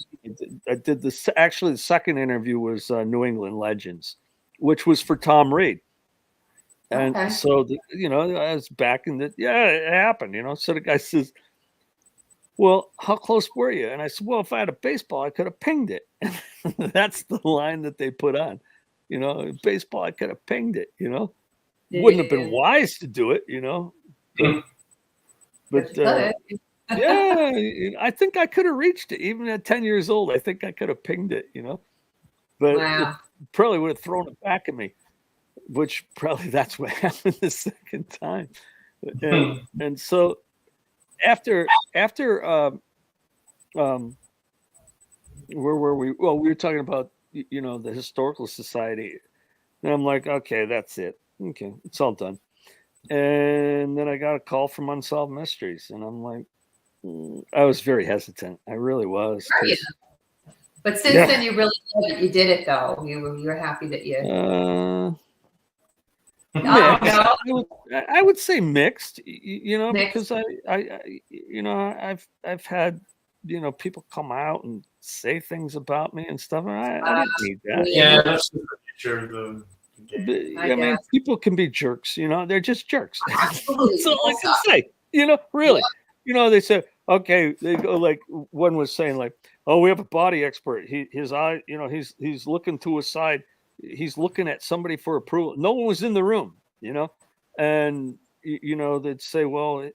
I did this. Actually, the second interview was New England Legends, which was for Tom Reed. And
Okay.
so, I was back in the, it happened, So the guy says, well, how close were you? And I said, well, if I had a baseball, I could have pinged it. That's the line that they put on. Baseball, I could have pinged it, Wouldn't have been wise to do it, But yeah, I think I could have reached it. Even at 10 years old, I think I could have pinged it, But
Wow.
it probably would have thrown it back at me, which probably that's what happened the second time. And so after where were we? Well, we were talking about the Historical Society, and I'm like, okay, that's it. Okay, it's all done. And then I got a call from Unsolved Mysteries, and I'm like, I was very hesitant. I really was.
Oh, yeah. But since then, you really did it. You did it, though. You're happy that you.
I would say mixed.
Mixed.
Because I've had people come out and say things about me and stuff. And I didn't need that.
Yeah, that's the nature of the game.
I mean, people can be jerks. They're just jerks.
Absolutely.
That's all I can say. Really.
Yeah.
They said, okay. They go like one was saying like, oh, we have a body expert. His eye, he's looking to his side. He's looking at somebody for approval. No one was in the room, and they'd say, well,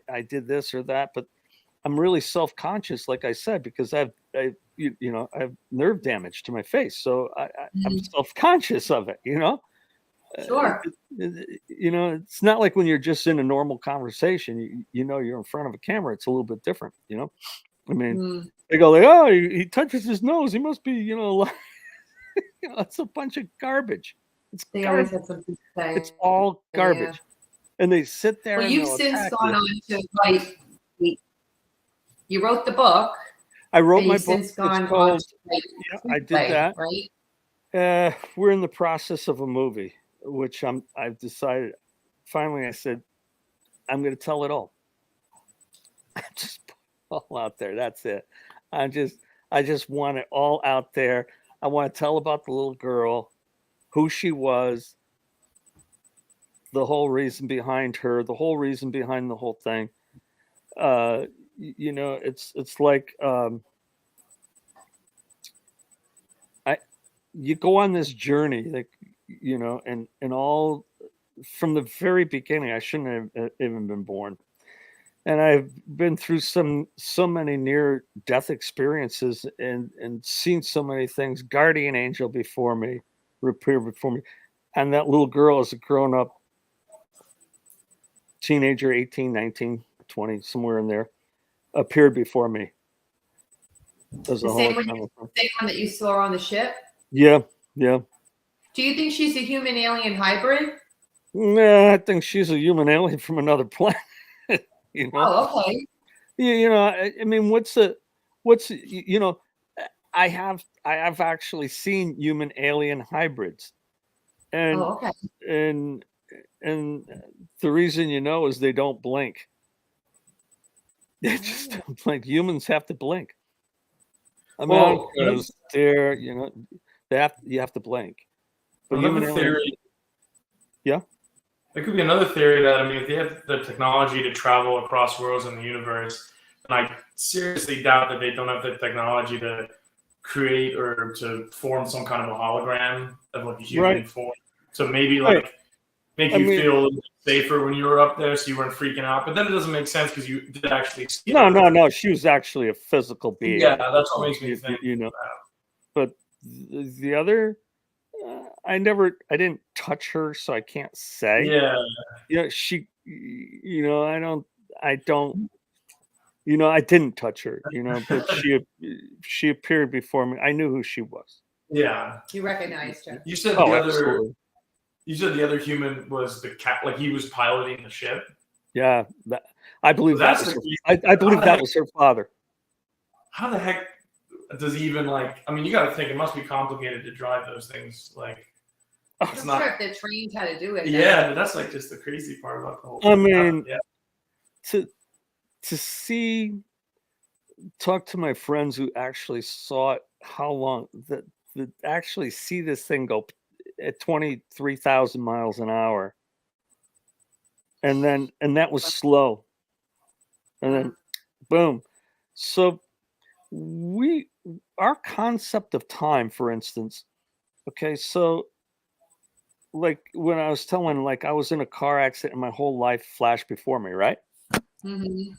I did this or that, but I'm really self-conscious, like I said, because I have nerve damage to my face, so I'm self-conscious of it,
Sure.
It's not like when you're just in a normal conversation, you're in front of a camera. It's a little bit different, I mean, they go like, oh, he touches his nose. He must be, it's a bunch of garbage.
They always have something to say.
It's all garbage. And they sit there.
Well,
and
you've since gone on to write. You wrote the book.
I wrote my book.
Since gone on to write
I did that.
Right.
We're in the process of a movie, which I've decided. Finally, I said, I'm going to tell it all. I just put it all out there. That's it. I just want it all out there. I want to tell about the little girl, who she was, the whole reason behind her, the whole reason behind the whole thing. It's like you go on this journey, like and all from the very beginning. I shouldn't have even been born, and I've been through so many near death experiences and seen so many things. Guardian angel before me, appear before me, and that little girl is a grown up teenager, 18, 19, 20, somewhere in there, appeared before me.
The same one that you saw on the ship?
Yeah.
Do you think she's a human alien hybrid?
Nah, I think she's a human alien from another planet.
Oh, okay.
I mean, I have actually seen human alien hybrids, And
Oh, okay.
and the reason is they don't blink. They just don't blink. Humans have to blink. I mean, I don't care to stare, you have to blink. But
another theory.
Yeah.
There could be another theory that, I mean, if they have the technology to travel across worlds in the universe, and I seriously doubt that they don't have the technology to create or to form some kind of a hologram of like a human form. So maybe like make you feel a little bit safer when you were up there, so you weren't freaking out. But then it doesn't make sense because you did actually see her.
No. She was actually a physical being.
Yeah, that's what makes me think.
But the other, I didn't touch her, so I can't say.
Yeah.
She, I didn't touch her, but she appeared before me. I knew who she was.
Yeah.
You recognized her.
You said You said the other human was the cat, like he was piloting the ship.
Yeah, I believe that was her father.
How the heck does he even I mean, you got to think it must be complicated to drive those things.
It's not sure if they're trained how to do it.
Yeah, but that's just the crazy part about the whole
thing. I mean, to talk to my friends who actually saw it, how long that actually see this thing go at 23,000 miles an hour, and that was slow, and then boom. So our concept of time, for instance, okay, so when I was telling, I was in a car accident and my whole life flashed before me, right?
Mm-hmm.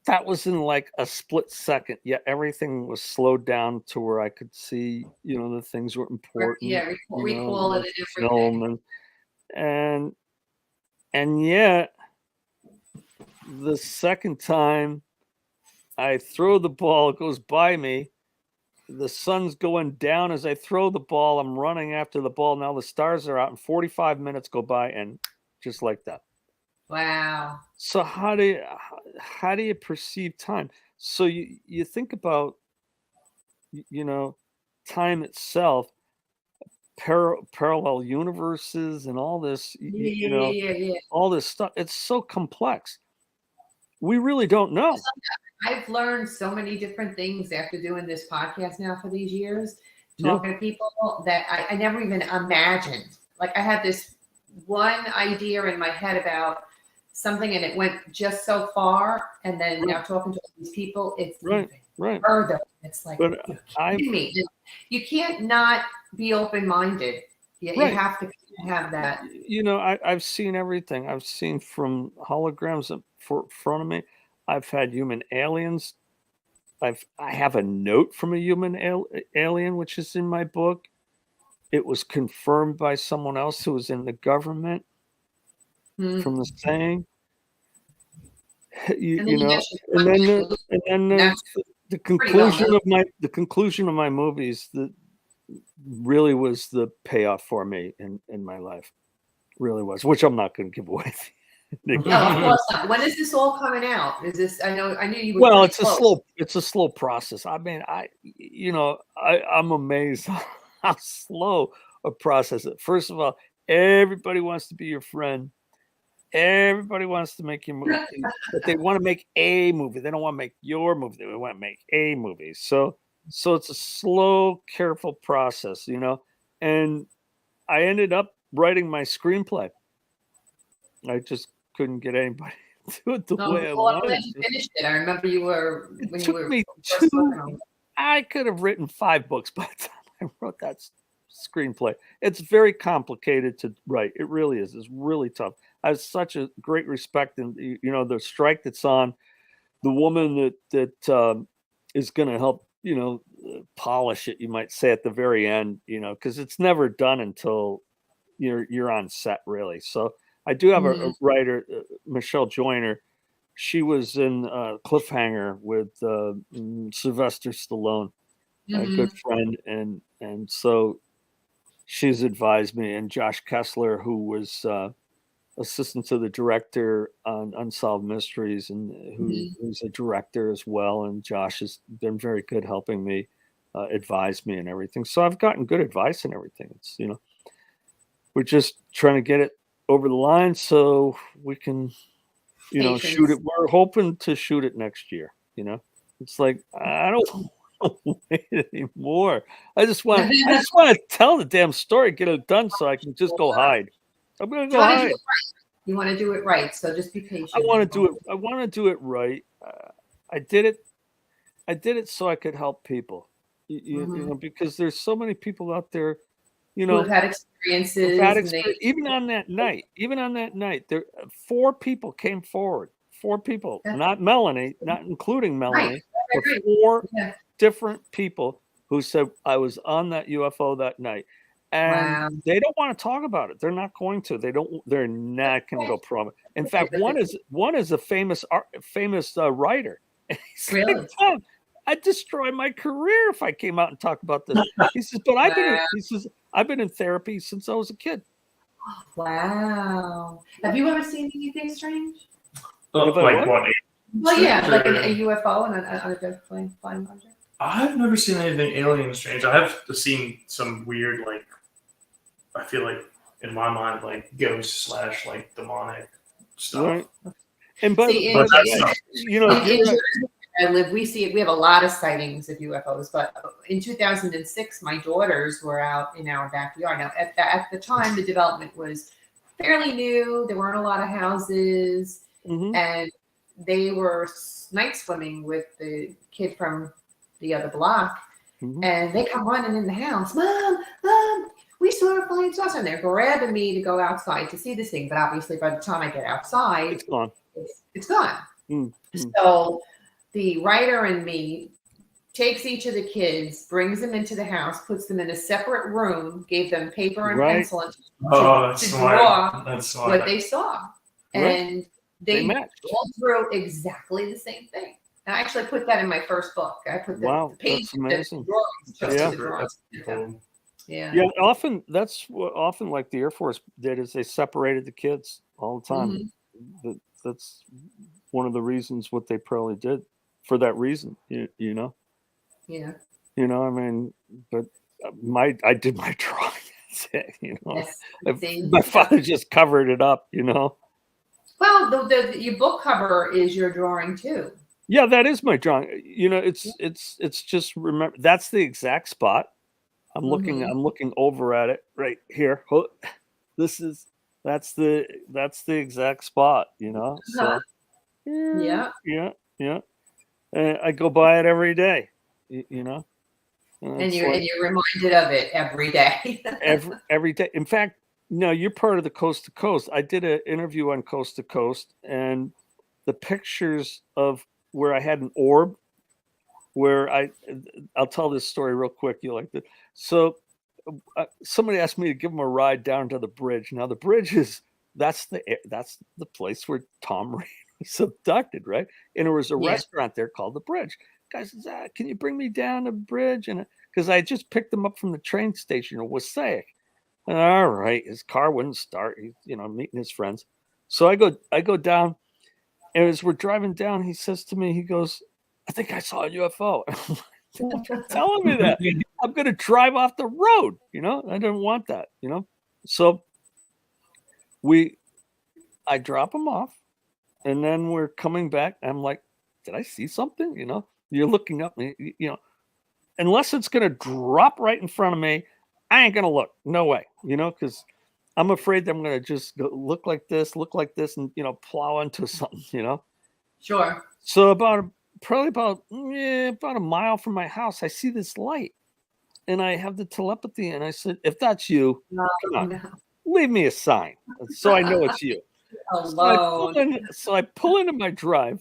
That was in a split second. Yeah, everything was slowed down to where I could see, the things were important.
Yeah, recall it and everything.
And yet, the second time I throw the ball, it goes by me. The sun's going down as I throw the ball. I'm running after the ball. Now the stars are out, and 45 minutes go by, and just like that.
Wow.
So how do you perceive time? So you think about, time itself, parallel universes, and all this, all this stuff. It's so complex. We really don't know.
I've learned so many different things after doing this podcast now for these years, talking to people that I never even imagined. I had this one idea in my head about something, and it went just so far. And then now talking to these people, it's even further. It's like, you're kidding me. You can't not be open-minded. You have to have that.
I've seen everything. I've seen from holograms in front of me. I've had human aliens. I have a note from a human alien, which is in my book. It was confirmed by someone else who was in the government from the saying. The conclusion of my movies that really was the payoff for me in my life. Really was, which I'm not going to give away.
No, of course not. When is this all coming out? Is this? I knew you were.
Well, it's a slow process. I mean, I'm amazed how slow a process is. First of all, everybody wants to be your friend. Everybody wants to make your movie, but they want to make a movie. They don't want to make your movie. They want to make a movie. So it's a slow, careful process, And I ended up writing my screenplay. I just couldn't get anybody to do it the way I wanted.
When you finished it, I remember you were.
I could have written 5 books by the time I wrote that screenplay. It's very complicated to write. It really is. It's really tough. I have such a great respect, and the strike that's on, the woman that is going to help polish it, you might say, at the very end, because it's never done until you're on set, really. So I do have a writer, Michelle Joyner. She was in Cliffhanger with Sylvester Stallone, a good friend, and so she's advised me, and Josh Kessler, who was assistant to the director on Unsolved Mysteries, and who's a director as well. And Josh has been very good helping me advise me and everything. So I've gotten good advice and everything. It's we're just trying to get it over the line so we can, shoot it. We're hoping to shoot it next year. It's like I don't want to wait anymore. I just want to tell the damn story, get it done, so I can just go hide. I'm gonna go hide.
You want to do it right, so just be patient.
I want to do it right. I did it so I could help people. Because there's so many people out there,
who have had experiences.
Even on that night, there 4 people came forward. 4 people, not Melanie, not including Melanie, but 4 different people who said I was on that UFO that night, and they don't want to talk about it. They're not going to. They're not going to go prominent. In fact, one is a famous writer.
Really?
Like, Tom, I'd destroy my career if I came out and talked about this. He says, but I've been in therapy since I was a kid.
Wow. Have you ever seen anything strange?
Like what?
Well, yeah, like a UFO and a flying object.
I've never seen anything alien strange. I have seen some weird, like, I feel like in my mind, like ghost / like demonic stuff.
Right. And
but that's
I live, we have a lot of sightings of UFOs, but in 2006, my daughters were out in our backyard. Now, at the time, the development was fairly new. There weren't a lot of houses, and they were night swimming with the kid from the other block, and they come running in the house. Mom, we saw a flying saucer, and they're grabbing me to go outside to see this thing. But obviously, by the time I get outside,
it's gone.
It's gone. So the writer and me takes each of the kids, brings them into the house, puts them in a separate room, gave them paper and pencil to draw what they saw. And they all drew exactly the same thing. And I actually put that in my first book. I put the page
that's amazing.
Yeah.
Often that's what like the Air Force did, is they separated the kids all the time. That's one of the reasons what they probably did for that reason, Yeah. I mean, but I did my drawing. That's it, My father just covered it up, Well,
your book cover is your drawing too.
Yeah, that is my drawing. It's just, remember, that's the exact spot. I'm looking over at it right here. That's the exact spot, So yeah. I go by it every day,
And you're reminded of it every day.
every day. In fact, no, you're part of the Coast to Coast. I did an interview on Coast to Coast, and the pictures of where I had an orb, where I'll tell this story real quick. You like that? So somebody asked me to give them a ride down to the bridge. Now the bridge that's the place where Tom Reed was abducted, right? And there was a restaurant there called the Bridge. Guy says, can you bring me down the bridge? And because I just picked him up from the train station in Wasaic. All right, his car wouldn't start. He's meeting his friends. So I go down, and as we're driving down, he says to me, he goes, I think I saw a UFO. I'm telling me that. I'm going to drive off the road. I didn't want that, So I drop him off, and then we're coming back. I'm like, did I see something? You're looking up, unless it's going to drop right in front of me, I ain't going to look. No way, because I'm afraid that I'm going to just look like this, and, plow into something,
Sure.
So probably about a mile from my house, I see this light, and I have the telepathy, and I said, if that's you, come on, leave me a sign so I know it's you. So I pull into my drive,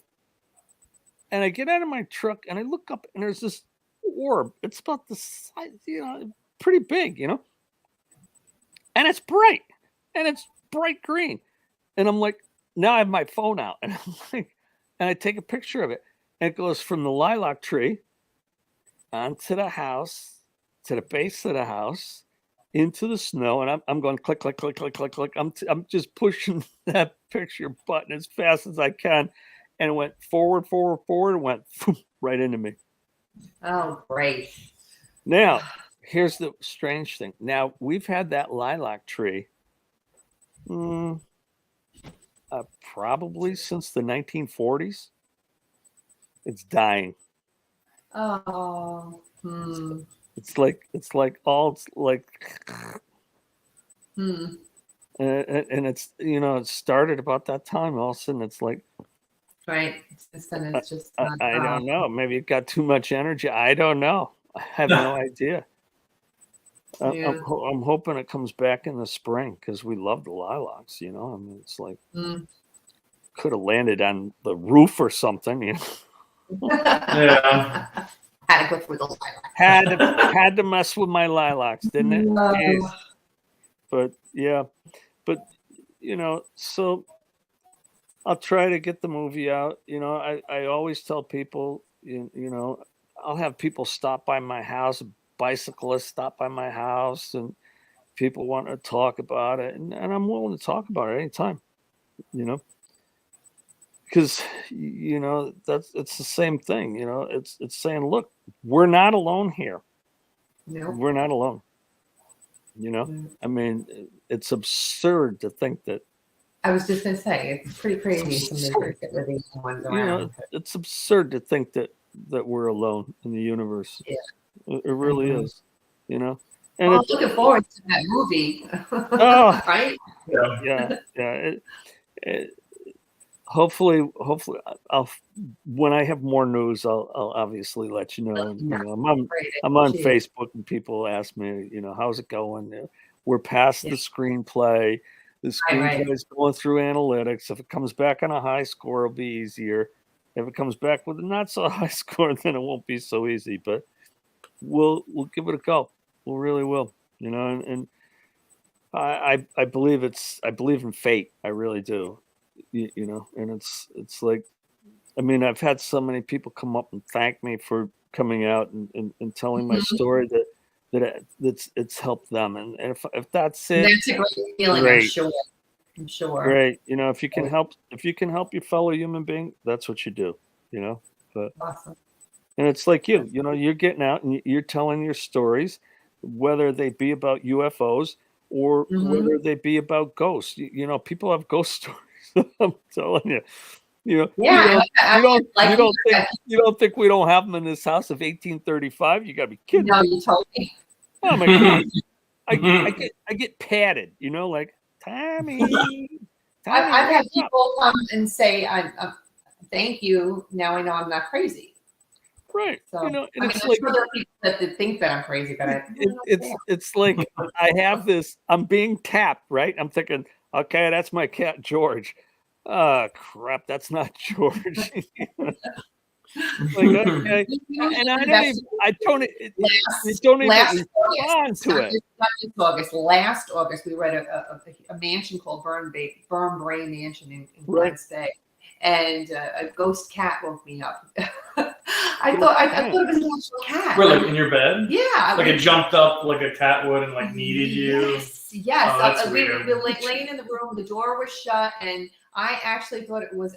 and I get out of my truck, and I look up, and there's this orb. It's about the size, pretty big, and it's bright, and it's bright green. And I'm like, now I have my phone out, and I'm like, and I take a picture of it, and it goes from the lilac tree onto the house, to the base of the house, into the snow, and I'm going click, click, click, click, click, click. I'm just pushing that picture button as fast as I can, and it went forward, and went right into me.
Oh, great!
Now, here's the strange thing. Now, we've had that lilac tree Mm, probably since the 1940s. It's dying.
Oh.
It's like all it's like,
Hmm.
and it's it started about that time. All of a sudden, it's like
Right. Then it's just not.
I don't know. Maybe it got too much energy. I don't know. I have no idea.
Yeah.
I'm hoping it comes back in the spring because we love the lilacs. I mean, it's like could have landed on the roof or something.
Yeah.
Had to go through the lilac.
Had to mess with my lilacs, didn't it?
No.
Jeez. But yeah, but so I'll try to get the movie out. I always tell people, I'll have people stop by my house, bicyclists stop by my house, and people want to talk about it, and I'm willing to talk about it anytime, because it's the same thing. It's saying, look, we're not alone here.
Nope.
We're not alone. I mean, it's absurd to think that.
I was just gonna say it's pretty crazy. Some neighbors that were the ones around.
It's absurd to think that we're alone in the universe.
Yeah,
it really is. And
I'm looking forward to that movie.
Oh,
right?
Yeah. Hopefully, I'll when I have more news, I'll obviously let you know. And, I'm on Facebook, and people ask me, how's it going? We're past the screenplay. The screenplay is going through analytics. If it comes back on a high score, it'll be easier. If it comes back with a not so high score, then it won't be so easy. But we'll give it a go. We really will. And I believe I believe in fate. I really do. And it's like, I mean, I've had so many people come up and thank me for coming out and telling my story that it's helped them. And if that's it,
that's a great feeling.
Great.
I'm sure.
Great. If you can help your fellow human being, that's what you do. But
awesome.
And it's like you're getting out and you're telling your stories, whether they be about UFOs or whether they be about ghosts. People have ghost stories. I'm telling you. You don't think we don't have them in this house of 1835? You got to be kidding.
No, you told me.
Oh my God. I get patted, like Tommy.
I've had people come and say, "Thank you. Now I know I'm not crazy."
Right.
So,
and it's
I'm
like,
sure there are people that think that I'm crazy, but
it's like I have this. I'm being tapped, right? I'm thinking, okay, that's my cat George. Crap, that's not George. Like, okay. And I don't even respond to it.
Last August, we were at a mansion called Burn Bray Mansion in Glens Bay, and a ghost cat woke me up. I thought it was an actual cat.
We're like in your bed?
Yeah.
Like it jumped up like a cat would and like needed you?
Yes.
Oh, that's
we
weird.
were like laying in the room, the door was shut, and I actually thought it was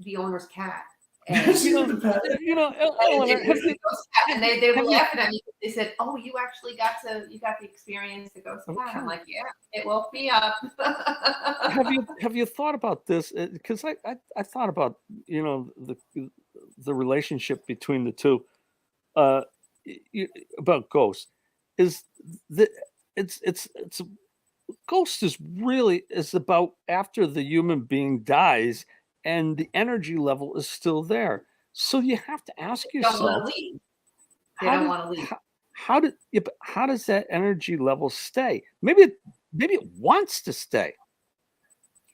the owner's cat. And, and they were laughing at me. They said, "Oh, you actually got the experience the ghost cat." I'm like, "Yeah, it woke me up."
Have you thought about this? Because I thought about the relationship between the two about ghosts is that it's ghost is about after the human being dies and the energy level is still there. So you have to ask yourself,
they don't want to leave.
How does that energy level stay? Maybe it wants to stay.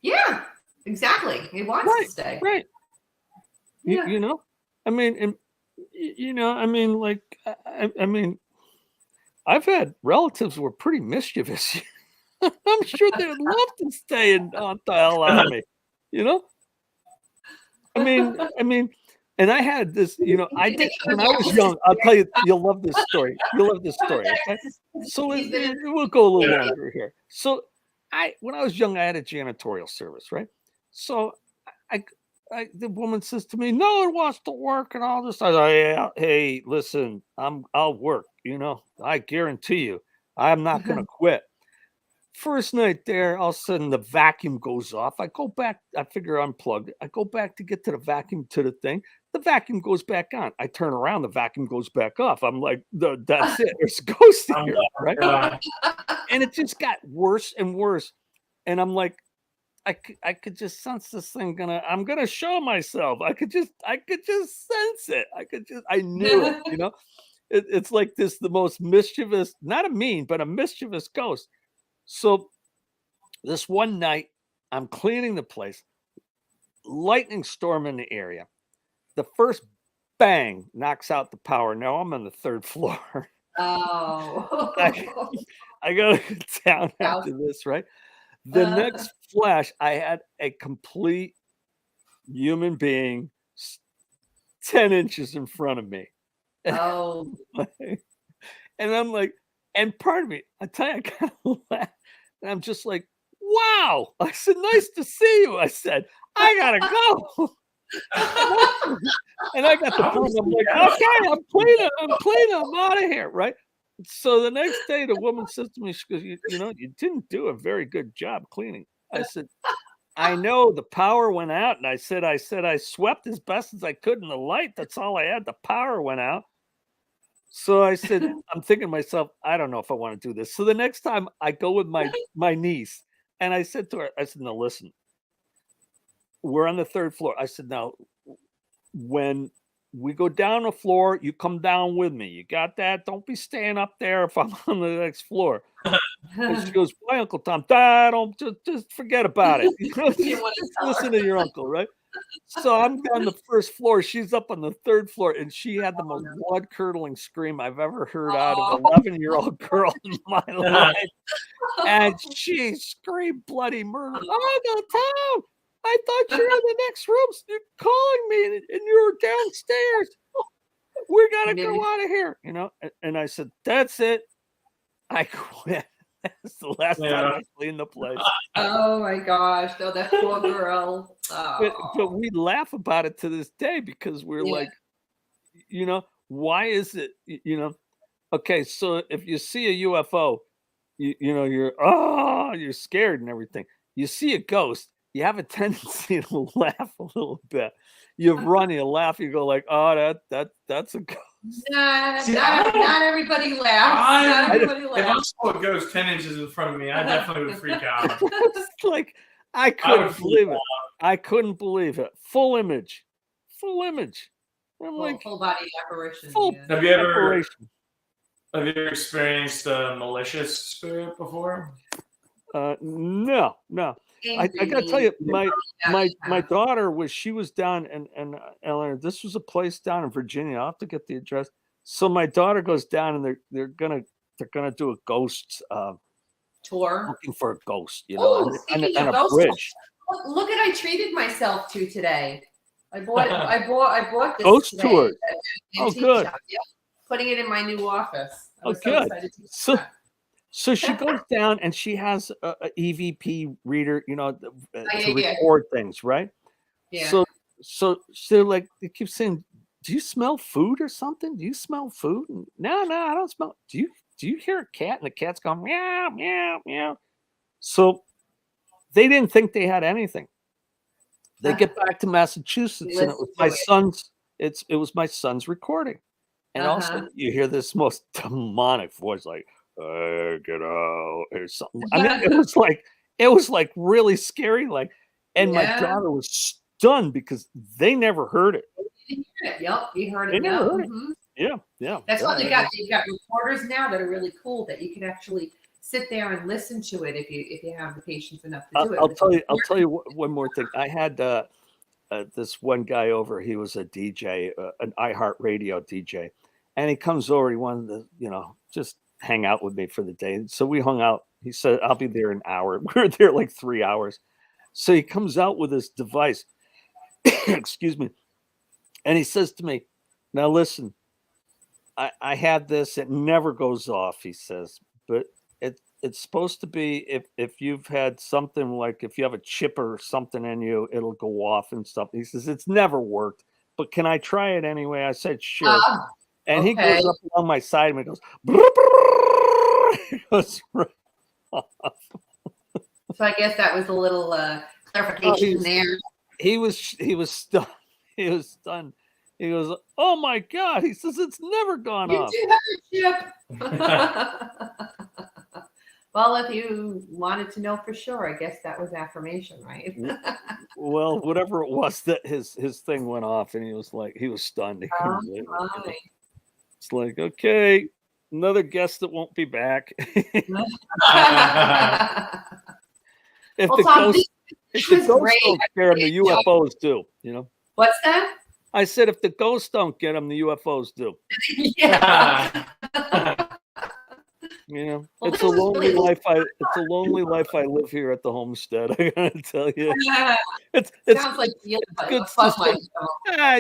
Yeah, exactly. It wants to stay.
Right. Yeah. I mean, like, I mean, I've had relatives who were pretty mischievous. I'm sure they would love to stay and haunt the hell out of me. I mean, and I had this, I did when I was young. I'll tell you, you'll love this story. Okay? So we'll go a little longer here. So when I was young, I had a janitorial service, right? So the woman says to me, "No one wants to work," and all this. I go, "Yeah, hey, listen, I'll work. I guarantee you, I'm not going to quit." First night there, all of a sudden the vacuum goes off. I go back, I figure unplugged it. I go back to get to the vacuum to the thing. The vacuum goes back on. I turn around, the vacuum goes back off. I'm like, that's it. There's a ghost in here, right? And it just got worse and worse. And I'm like, I could just sense this thing I'm gonna show myself. I could just sense it. I knew it, you know. It's like the most mischievous, not a mean, but a mischievous ghost. So this one night, I'm cleaning the place, lightning storm in the area. The first bang knocks out the power. Now I'm on the 3rd floor.
Oh.
I gotta go down after this, right? The next flash, I had a complete human being 10 inches in front of me.
Oh.
And I'm like, and part of me, I tell you, I kind of laughed. And I'm just like, wow. I said, nice to see you. I said, I gotta go. And I got the phone. I'm like, okay, I'm cleaning, I'm out of here, right? So the next day, the woman says to me, she goes, you know, you didn't do a very good job cleaning. I said, I know the power went out. And I said, I swept as best as I could in the light. That's all I had. The power went out. So I said, I'm thinking to myself, I don't know if I want to do this. So the next time I go with my niece, and I said to her, I said, no, listen, we're on the 3rd floor. I said, now, when we go down the floor, you come down with me. You got that? Don't be staying up there if I'm on the next floor. And she goes, why, Uncle Tom? Don't just forget about it. You know, just listen to your uncle, right? So I'm on the 1st floor. She's up on the 3rd floor, and she had the most blood-curdling scream I've ever heard out of an 11-year-old girl in my life. And she screamed bloody murder. Uncle Tom, I thought you were in the next room. You're calling me, and you were downstairs. We gotta go out of here, you know. And I said, "That's it. I quit." That's the last time I cleaned the place.
Oh my gosh! No, that poor girl.
But we laugh about it to this day because we're like, you know, why is it? You know, okay. So if you see a UFO, you know, you're scared and everything. You see a ghost, you have a tendency to laugh a little bit. You run, you laugh, you go like, oh, that's a ghost.
Not everybody laughs.
If I saw a ghost 10 inches in front of me, I definitely would freak out.
It's like I couldn't believe it. I couldn't believe it. Full image. I'm like
full body apparition.
Have you ever experienced a malicious spirit before?
No. I gotta tell you, my daughter was down and Eleanor, this was a place down in Virginia. I'll have to get the address. So my daughter goes down and they're gonna do a ghost
tour,
looking for a ghost, you know, and a bridge.
Look at I treated myself to today. I bought this
ghost
today
tour. Oh, good.
Shop. Yeah. Putting it in my new office.
Oh, good. So she goes down and she has a EVP reader, you know, to record things, right?
Yeah.
So like they keep saying, "Do you smell food or something? Do you smell food?" And, no, I don't smell. Do you hear a cat? And the cat's going meow, meow, meow. So they didn't think they had anything. They get back to Massachusetts, and it was my son's. It was my son's recording, and also you hear this most demonic voice like, get out or something. I mean, it was like really scary. Like, and my daughter was stunned because they never heard it.
Yep, we heard it.
They never heard it. Yeah.
That's why they've got recorders now that are really cool that you can actually sit there and listen to it if you have the patience enough to do it.
I'll tell you one more thing. I had this one guy over. He was a DJ, an iHeartRadio DJ, and he comes over. He wanted to, you know, just hang out with me for the day. So we hung out. He said, I'll be there an hour. We were there like 3 hours. So he comes out with this device, excuse me. And he says to me, now listen, I had this, it never goes off, he says, but it's supposed to be if you've had something like if you have a chip or something in you, it'll go off and stuff. He says, it's never worked, but can I try it anyway? I said, sure. And he goes up along my side and he goes, brr, brr, he goes right off.
So I guess that was a little clarification there.
He was stunned. He was stunned. He goes, "Oh my God!" He says, "It's never gone
You
off."
do have a chip. Well, if you wanted to know for sure, I guess that was affirmation, right?
Well, whatever it was, that his thing went off, and he was stunned. He couldn't believe it.
Right.
It's like, okay, another guest that won't be back. If
Well,
the
Tom,
ghost don't scare him, the UFOs do. You know.
What's that?
I said, if the ghosts don't get him, the UFOs do.
Yeah.
You know,
Well,
it's
this
a
was
lonely
really
life. It's a lonely life I live here at the homestead. I gotta tell you,
Yeah.
it's
Sounds like
good.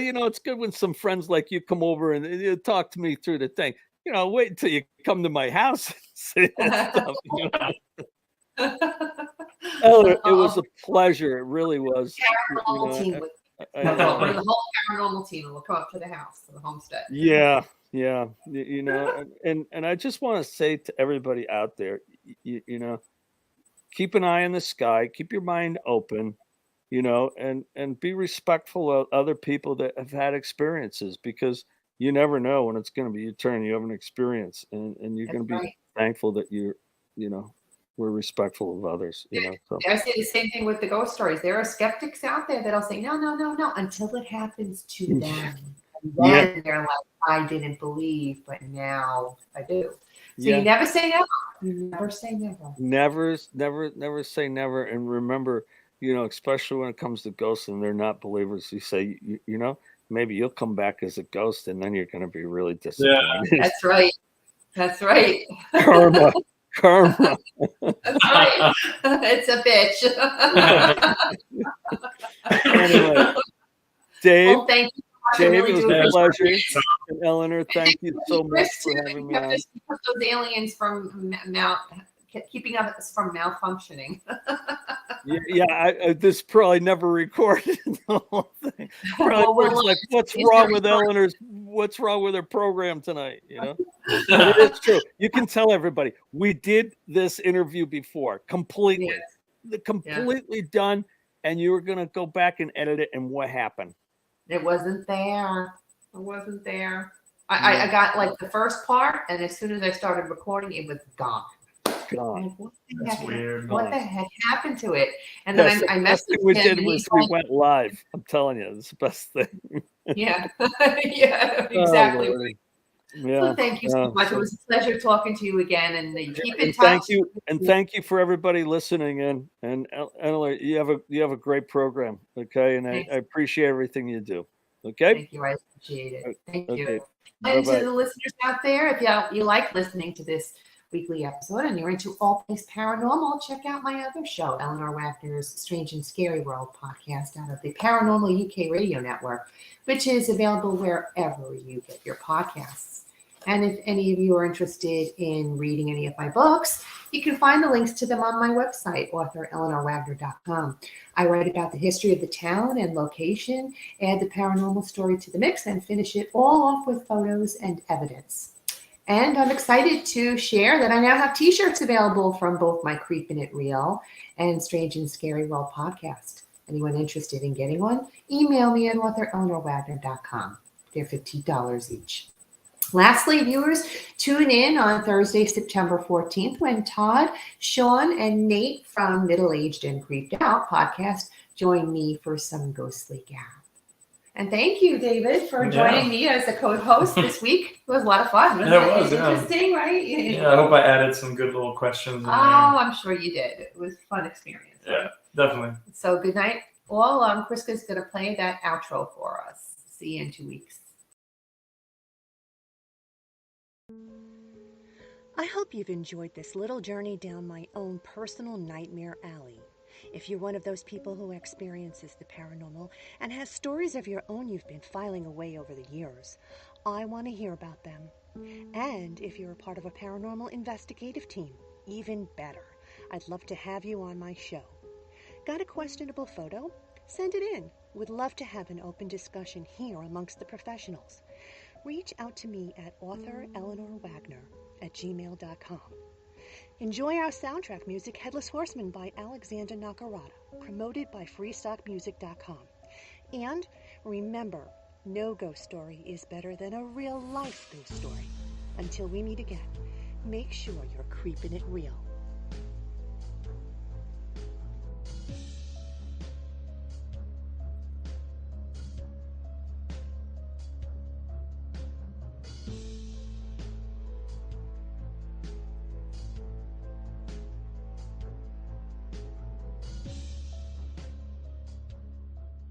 You know, it's good when some friends like you come over and you talk to me through the thing. You know, wait until you come to my house and say that stuff. You know? Eleanor, it was a pleasure. It really was.
Paranormal team. Bring the whole paranormal team and we'll come up to the house, to the homestead.
Yeah. You know, and I just want to say to everybody out there, you know, keep an eye on the sky, keep your mind open, you know, and be respectful of other people that have had experiences, because you never know when it's going to be your turn. You have an experience, and you're going to be thankful that we're respectful of others, you know. So
I say the same thing with the ghost stories. There are skeptics out there that'll say, no, until it happens to them. And then they're like, I didn't believe, but now I do. So you never say never. You never say never.
Never say never. And remember, you know, especially when it comes to ghosts and they're not believers, you say, you know, maybe you'll come back as a ghost and then you're going to be really disappointed.
Yeah. That's right.
Karma.
That's right. It's a bitch.
Anyway, Dave.
Well, thank you.
Dave,
really
it was a pleasure. And Eleanor, thank you so much for having me on.
Keep those aliens from keeping us from malfunctioning.
This probably never recorded the whole thing. Probably like, what's wrong with Eleanor's? What's wrong with her program tonight? You know, but it is true. You can tell everybody we did this interview before, completely done, and you were gonna go back and edit it. And what happened?
It wasn't there. I got like the first part, and as soon as I started recording, it was gone.
That's weird.
What the heck happened to it? And then I messaged him.
We did was we went live. I'm telling you, it's the best thing.
Yeah, exactly.
Oh, yeah.
So thank you so much. It was a pleasure talking to you again, and keep in touch.
Thank you for everybody listening in. And Eleanor, you have a great program. Okay, and I appreciate everything you do. Okay.
Thank you. I appreciate it. Thank you.
Bye-bye.
And to the listeners out there, if you like listening to this weekly episode and you're into all things paranormal, check out my other show, Eleanor Wagner's Strange and Scary World podcast, out of the Paranormal UK Radio Network, which is available wherever you get your podcasts. And if any of you are interested in reading any of my books, you can find the links to them on my website, authoreleanorwagner.com. I write about the history of the town and location, add the paranormal story to the mix, and finish it all off with photos and evidence. And I'm excited to share that I now have t-shirts available from both my Creepin It Reel and Strange and Scary World podcast. Anyone interested in getting one, email me at authoreleanorwagner.com. They're $15 each. Lastly, viewers, tune in on Thursday, September 14th, when Todd, Sean, and Nate from Middle Aged and Creeped Out podcast join me for some ghostly gab. And thank you, David, for joining me as a co-host this week. It was a lot of fun. Wasn't it? Was interesting, right?
Yeah, I hope I added some good little questions.
I'm sure you did. It was a fun experience.
Yeah, definitely.
So good night, all. Kriska's going to play that outro for us. See you in 2 weeks.
I hope you've enjoyed this little journey down my own personal nightmare alley. If you're one of those people who experiences the paranormal and has stories of your own you've been filing away over the years, I want to hear about them. And if you're a part of a paranormal investigative team, even better. I'd love to have you on my show. Got a questionable photo? Send it in. Would love to have an open discussion here amongst the professionals. Reach out to me at authoreleanorwagner@gmail.com. Enjoy our soundtrack music, Headless Horseman by Alexander Nakarada, promoted by freestockmusic.com. And remember, no ghost story is better than a real-life ghost story. Until we meet again, make sure you're creeping it real.